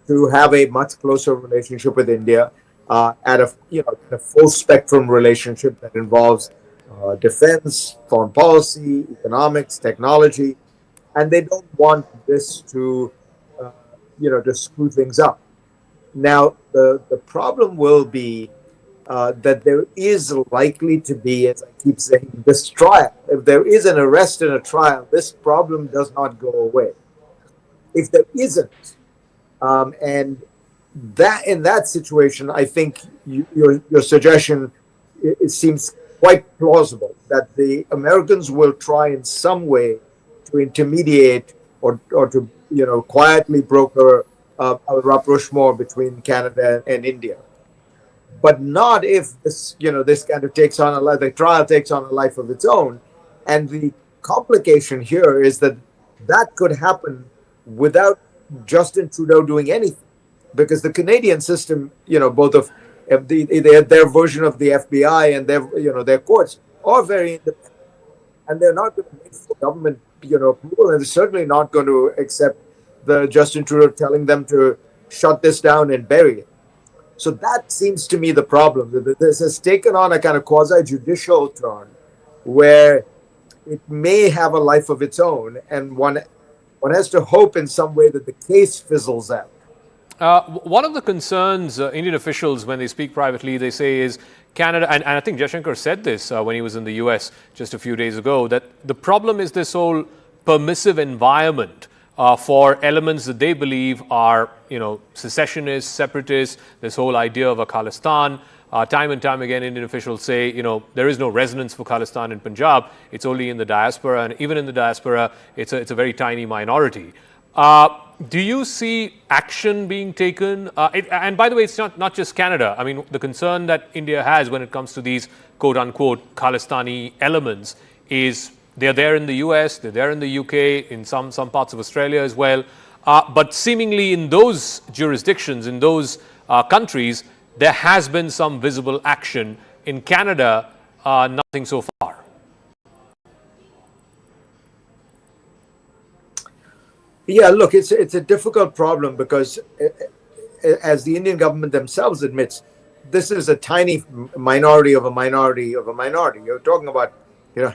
to have a much closer relationship with India, at a full spectrum relationship that involves defense, foreign policy, economics, technology, and they don't want this to screw things up. Now, the problem will be that there is likely to be, as I keep saying, this trial. If there is an arrest and a trial, this problem does not go away. If there isn't, and that in that situation, I think your suggestion it seems quite plausible that the Americans will try in some way to intermediate or to quietly broker a rapprochement between Canada and India, but not if this kind of takes on the trial takes on a life of its own. And the complication here is that could happen without Justin Trudeau doing anything, because the Canadian system, both of their version of the FBI and their courts are very independent, and they're not going to wait for government approval, and they're certainly not going to accept the Justin Trudeau telling them to shut this down and bury it. So that seems to me the problem. This has taken on a kind of quasi-judicial turn where it may have a life of its own, and one has to hope in some way that the case fizzles out. One of the concerns Indian officials, when they speak privately, they say is Canada, and I think Jaishankar said this when he was in the US just a few days ago, that the problem is this whole permissive environment for elements that they believe are, secessionists, separatists, this whole idea of a Khalistan. Time and time again, Indian officials say, there is no resonance for Khalistan in Punjab. It's only in the diaspora, and even in the diaspora, it's a very tiny minority. Do you see action being taken? And by the way, it's not just Canada. I mean, the concern that India has when it comes to these quote-unquote Khalistani elements is they're there in the US, they're there in the UK, in some parts of Australia as well. But seemingly in those jurisdictions, in those countries, there has been some visible action. In Canada, nothing so far. Yeah, look, it's a difficult problem because, as the Indian government themselves admits, this is a tiny minority of a minority of a minority. You're talking about,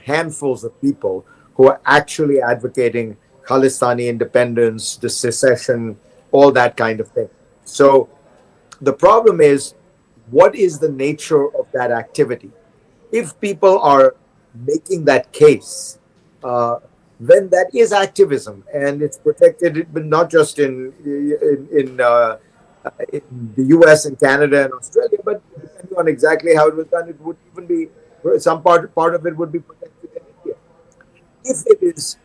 handfuls of people who are actually advocating Khalistani independence, the secession, all that kind of thing. So the problem is, what is the nature of that activity? If people are making that case, then that is activism, and it's protected, but not just in the U.S. and Canada and Australia, but depending on exactly how it was done, it would even be some part of it would be protected in India. If it is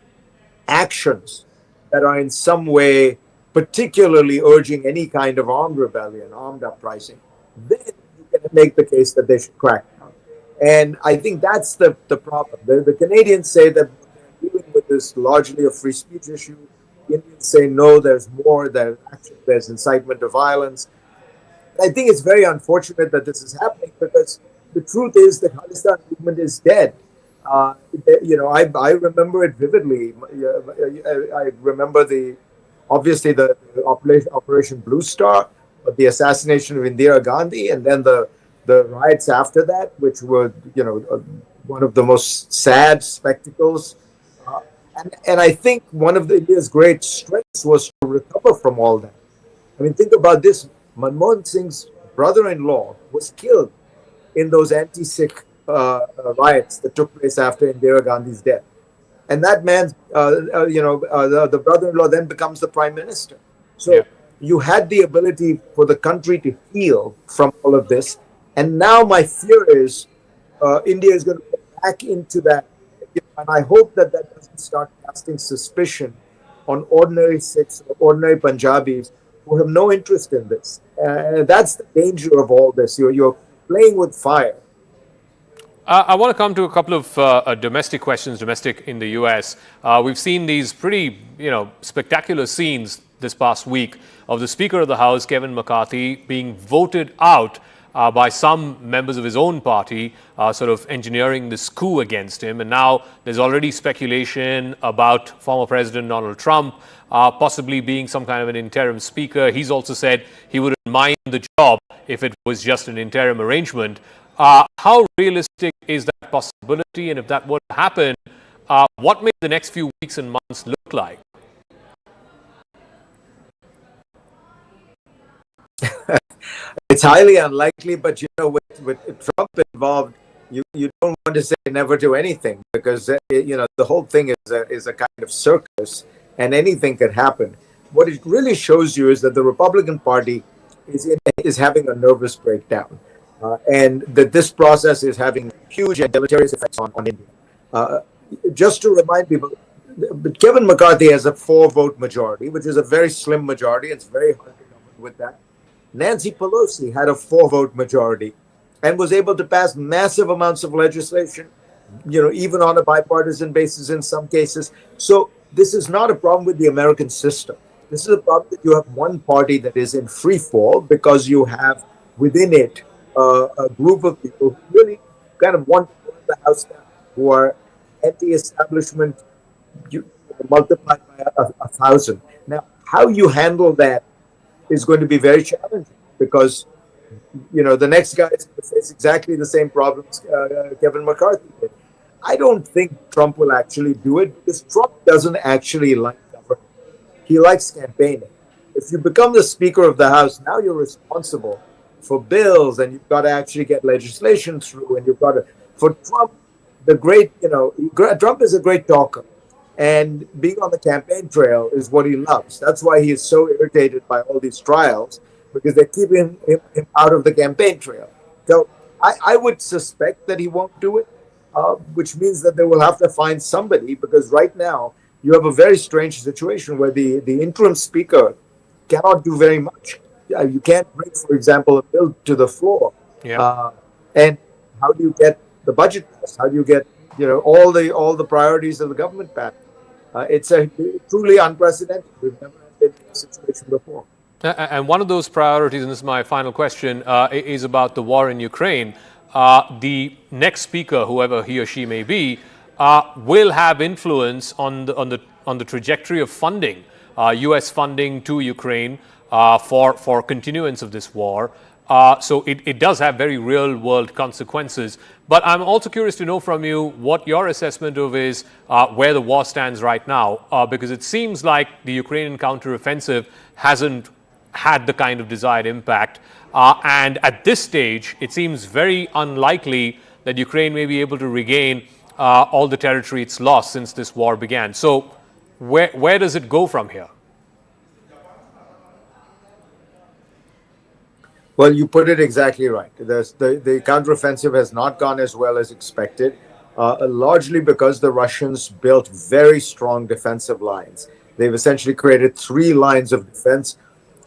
actions that are in some way particularly urging any kind of armed rebellion, armed uprising, then you can make the case that they should crack down. And I think that's the problem. The Canadians say that they're dealing with this largely a free speech issue. The Indians say, no, there's more, there's incitement to violence. I think it's very unfortunate that this is happening, because the truth is the Khalistan movement is dead. I remember it vividly. I remember obviously the Operation Blue Star, the assassination of Indira Gandhi, and then the riots after that, which were one of the most sad spectacles. And I think one of India's great strengths was to recover from all that. I mean, think about this: Manmohan Singh's brother-in-law was killed in those anti-Sikh riots that took place after Indira Gandhi's death. And that man's, the brother-in-law then becomes the prime minister. So you had the ability for the country to heal from all of this. And now my fear is India is going to go back into that. And I hope that doesn't start casting suspicion on ordinary Sikhs or ordinary Punjabis who have no interest in this. That's the danger of all this. You're playing with fire. I want to come to a couple of domestic questions, domestic in the US. We've seen these pretty, spectacular scenes this past week of the Speaker of the House, Kevin McCarthy, being voted out by some members of his own party, sort of engineering this coup against him. And now there's already speculation about former President Donald Trump possibly being some kind of an interim speaker. He's also said he wouldn't mind the job if it was just an interim arrangement. How realistic is that possibility? And if that were to happen, what may the next few weeks and months look like? It's highly unlikely, but with Trump involved, you don't want to say never do anything because the whole thing is a kind of circus, and anything can happen. What it really shows you is that the Republican Party is having a nervous breakdown, and that this process is having huge and deleterious effects on India. Just to remind people, Kevin McCarthy has a 4-vote majority, which is a very slim majority. It's very hard to govern with that. Nancy Pelosi had a 4-vote majority and was able to pass massive amounts of legislation, even on a bipartisan basis in some cases. So this is not a problem with the American system. This is a problem that you have one party that is in free fall because you have within it a group of people who really kind of want to burn the house down, who are anti-establishment, multiplied by 1,000. Now, how you handle that is going to be very challenging because, the next guy is going to face exactly the same problems Kevin McCarthy did. I don't think Trump will actually do it because Trump doesn't actually like government. He likes campaigning. If you become the Speaker of the House, now you're responsible for bills and you've got to actually get legislation through, and you've got to, for Trump, Trump is a great talker. And being on the campaign trail is what he loves. That's why he is so irritated by all these trials, because they're keeping him out of the campaign trail. So I would suspect that he won't do it, which means that they will have to find somebody, because right now you have a very strange situation where the interim speaker cannot do very much. You can't bring, for example, a bill to the floor. Yeah. And how do you get the budget passed? How do you get all the priorities of the government passed? It's a truly unprecedented. We've never been in a situation before. And one of those priorities, and this is my final question, is about the war in Ukraine. The next speaker, whoever he or she may be, will have influence on the trajectory of funding, U.S. funding to Ukraine for continuance of this war. So it does have very real world consequences. But I'm also curious to know from you what your assessment of is where the war stands right now, because it seems like the Ukrainian counteroffensive hasn't had the kind of desired impact. And at this stage, it seems very unlikely that Ukraine may be able to regain all the territory it's lost since this war began. So where does it go from here? Well, you put it exactly right. The counteroffensive has not gone as well as expected, largely because the Russians built very strong defensive lines. They've essentially created 3 lines of defense.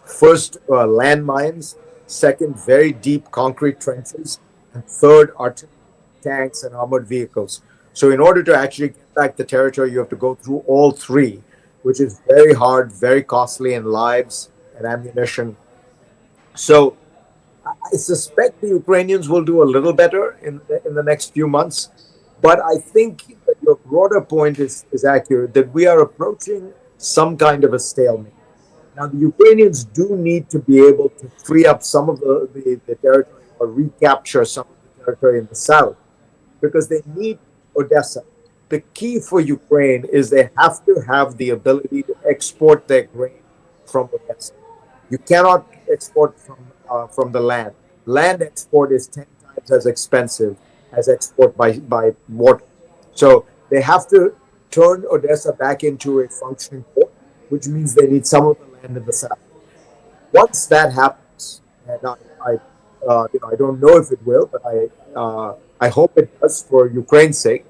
First, landmines. Second, very deep concrete trenches. And third, artillery, tanks, and armored vehicles. So in order to actually get back the territory, you have to go through all 3, which is very hard, very costly in lives and ammunition. So I suspect the Ukrainians will do a little better in the next few months. But I think that your broader point is accurate, that we are approaching some kind of a stalemate. Now, the Ukrainians do need to be able to free up some of the territory or recapture some of the territory in the south because they need Odessa. The key for Ukraine is they have to have the ability to export their grain from Odessa. You cannot export from the land. Land export is 10 times as expensive as export by water. So they have to turn Odessa back into a functioning port, which means they need some of the land in the south. Once that happens, and I don't know if it will, but I hope it does for Ukraine's sake,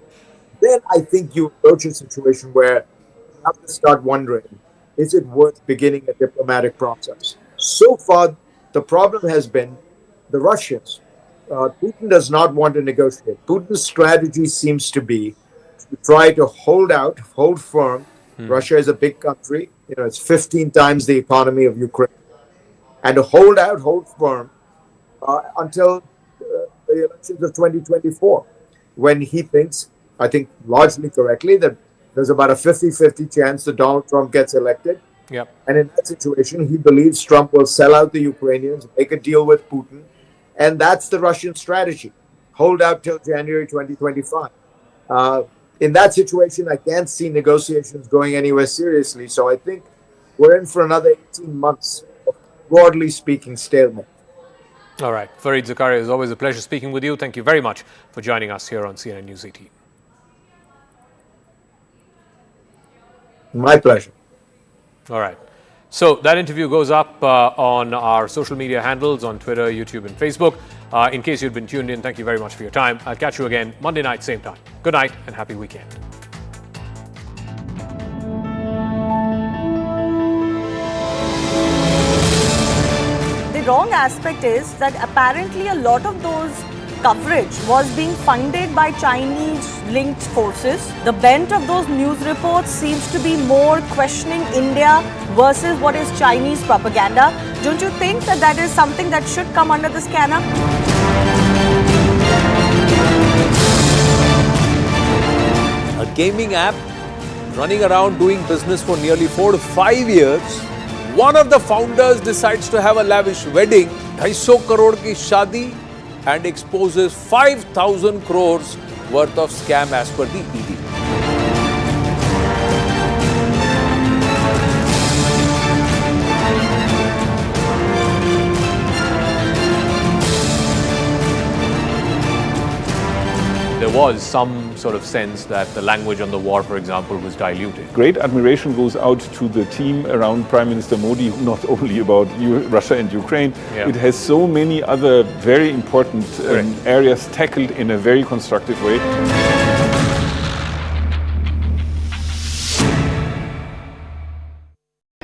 then I think you approach a situation where you have to start wondering, is it worth beginning a diplomatic process? So far, the problem has been the Russians. Putin does not want to negotiate. Putin's strategy seems to be to try to hold out, hold firm. Russia is a big country. It's 15 times the economy of Ukraine. And to hold out, hold firm until the elections of 2024, when he thinks, I think largely correctly, that there's about a 50-50 chance that Donald Trump gets elected. Yep. And in that situation, he believes Trump will sell out the Ukrainians, make a deal with Putin. And that's the Russian strategy. Hold out till January 2025. In that situation, I can't see negotiations going anywhere seriously. So I think we're in for another 18 months of, broadly speaking, stalemate. All right. Fareed Zakaria, it's always a pleasure speaking with you. Thank you very much for joining us here on CNN News 18. My pleasure. All right. So that interview goes up on our social media handles on Twitter, YouTube, and Facebook. In case you'd been tuned in, thank you very much for your time. I'll catch you again Monday night, same time. Good night and happy weekend. The wrong aspect is that apparently a lot of those coverage was being funded by Chinese-linked forces. The bent of those news reports seems to be more questioning India versus what is Chinese propaganda. Don't you think that that is something that should come under the scanner? A gaming app running around doing business for nearly 4 to 5 years. One of the founders decides to have a lavish wedding, 250 crore ki shadi, and exposes 5,000 crores worth of scam as per the ED. There was some sort of sense that the language on the war, for example, was diluted. Great admiration goes out to the team around Prime Minister Modi, not only about Russia and Ukraine. Yeah. It has so many other very important areas tackled in a very constructive way.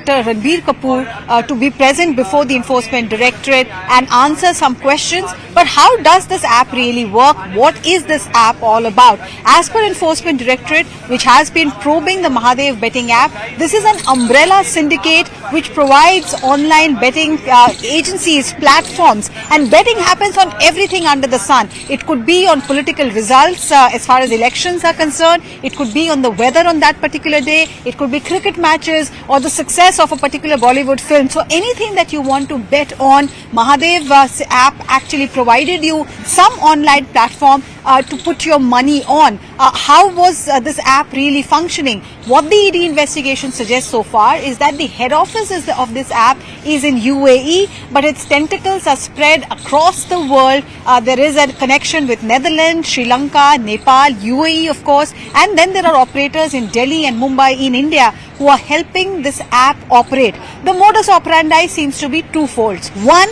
Ranbir Kapoor to be present before the Enforcement Directorate and answer some questions. But how does this app really work? What is this app all about? As per Enforcement Directorate, which has been probing the Mahadev betting app, this is an umbrella syndicate which provides online betting agencies, platforms, and betting happens on everything under the sun. It could be on political results as far as elections are concerned. It could be on the weather on that particular day. It could be cricket matches or the success of a particular Bollywood film. So anything that you want to bet on, Mahadev app actually provided you some online platform to put your money on. How was this app really functioning? What the ED investigation suggests so far is that the head office of this app is in UAE, but its tentacles are spread across the world. There is a connection with Netherlands, Sri Lanka, Nepal, UAE of course, and then there are operators in Delhi and Mumbai in India who are helping this app operate. The modus operandi seems to be twofold. One,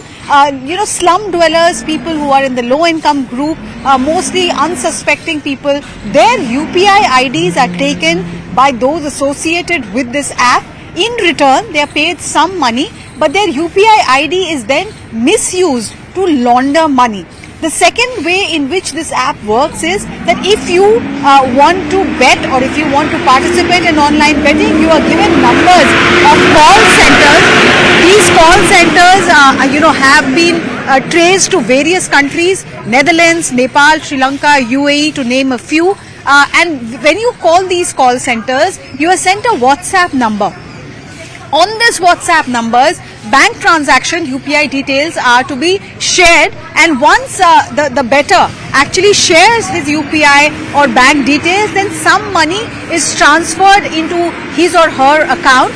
slum dwellers, people who are in the low income group, mostly unsuspecting people, their UPI IDs are taken by those associated with this app. In return, they are paid some money, but their UPI ID is then misused to launder money. The second way in which this app works is that if you want to bet or if you want to participate in online betting, you are given numbers of call centers. These call centers, have been traced to various countries, Netherlands, Nepal, Sri Lanka, UAE, to name a few. And when you call these call centers, you are sent a WhatsApp number. On this WhatsApp numbers, bank transaction UPI details are to be shared, and once the bettor actually shares his UPI or bank details, then some money is transferred into his or her account,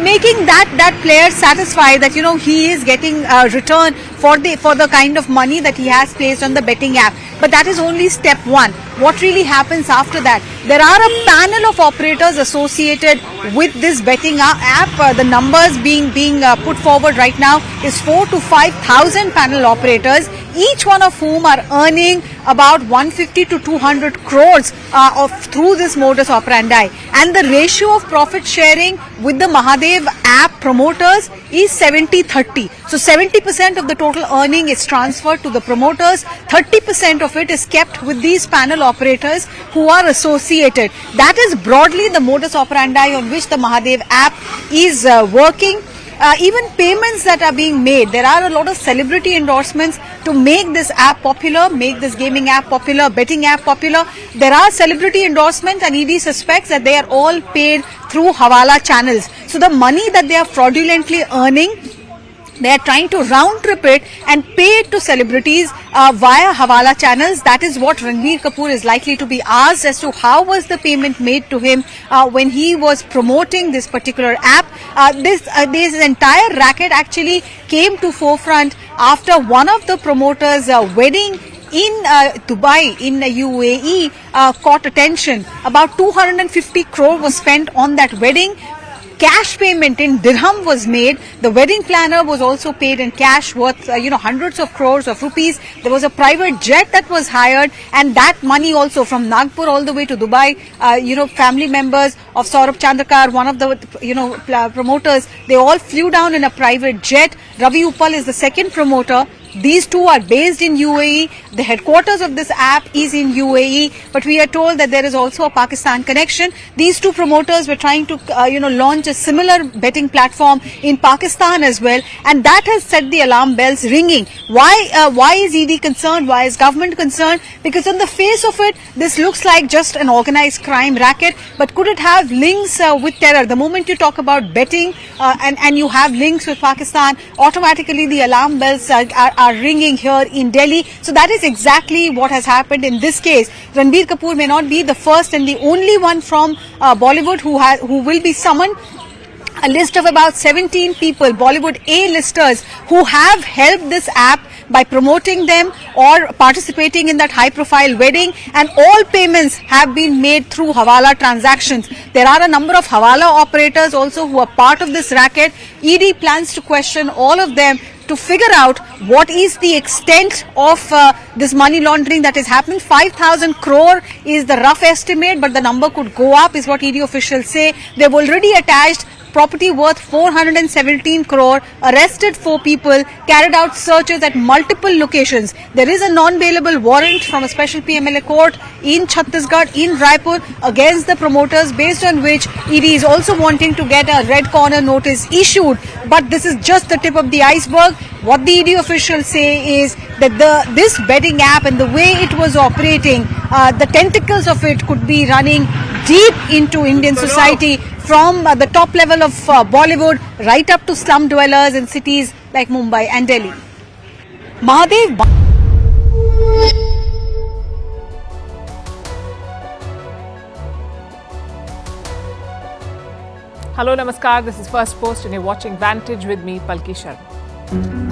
making that player satisfied that he is getting a return for the kind of money that he has placed on the betting app. But that is only step one. What really happens after that? There are a panel of operators associated with this betting app. The numbers being put forward right now is 4,000 to 5,000 panel operators, each one of whom are earning about 150 to 200 crores through this modus operandi. And the ratio of profit sharing with the Mahadev app promoters is 70-30. So 70% of the total earning is transferred to the promoters, 30% of it is kept with these panel operators who are associated. That is broadly the modus operandi on which the Mahadev app is working. Even payments that are being made, there are a lot of celebrity endorsements to make this app popular, make this gaming app popular, betting app popular. There are celebrity endorsements, and ED suspects that they are all paid through Hawala channels. So the money that they are fraudulently earning They are trying to round trip it and pay it to celebrities via Hawala channels. That is what Ranbir Kapoor is likely to be asked as to how was the payment made to him when he was promoting this particular app. This entire racket actually came to forefront after one of the promoters' wedding in Dubai, in the UAE, caught attention. About 250 crore was spent on that wedding. Cash payment in dirham was made. The wedding planner was also paid in cash worth, hundreds of crores of rupees. There was a private jet that was hired, and that money also from Nagpur all the way to Dubai. Family members of Saurabh Chandrakar, one of the promoters, they all flew down in a private jet. Ravi Uppal is the second promoter. These two are based in UAE. The headquarters of this app is in UAE, but we are told that there is also a Pakistan connection. These two promoters were trying to, launch a similar betting platform in Pakistan as well, and that has set the alarm bells ringing. Why is ED concerned? Why is government concerned? Because on the face of it, this looks like just an organized crime racket, but could it have links with terror? The moment you talk about betting and you have links with Pakistan, automatically the alarm bells are ringing here in Delhi. So that is exactly what has happened in this case. Ranbir Kapoor may not be the first and the only one from Bollywood who will be summoned. A list of about 17 people, Bollywood A-listers, who have helped this app by promoting them or participating in that high-profile wedding, and all payments have been made through Hawala transactions. There are a number of Hawala operators also who are part of this racket. ED plans to question all of them to figure out what is the extent of this money laundering that is happening. 5,000 crore is the rough estimate, but the number could go up, is what ED officials say. They've already attached property worth 417 crore, arrested 4 people, carried out searches at multiple locations. There is a non-bailable warrant from a special PMLA court in Chhattisgarh, in Raipur, against the promoters, based on which ED is also wanting to get a red corner notice issued. But this is just the tip of the iceberg. What the ED officials say is that this betting app and the way it was operating, the tentacles of it could be running deep into Indian society, from the top level of Bollywood right up to slum dwellers in cities like Mumbai and Delhi. Mahadev. Hello, Namaskar. This is First Post and you're watching Vantage with me, Palki Sharma.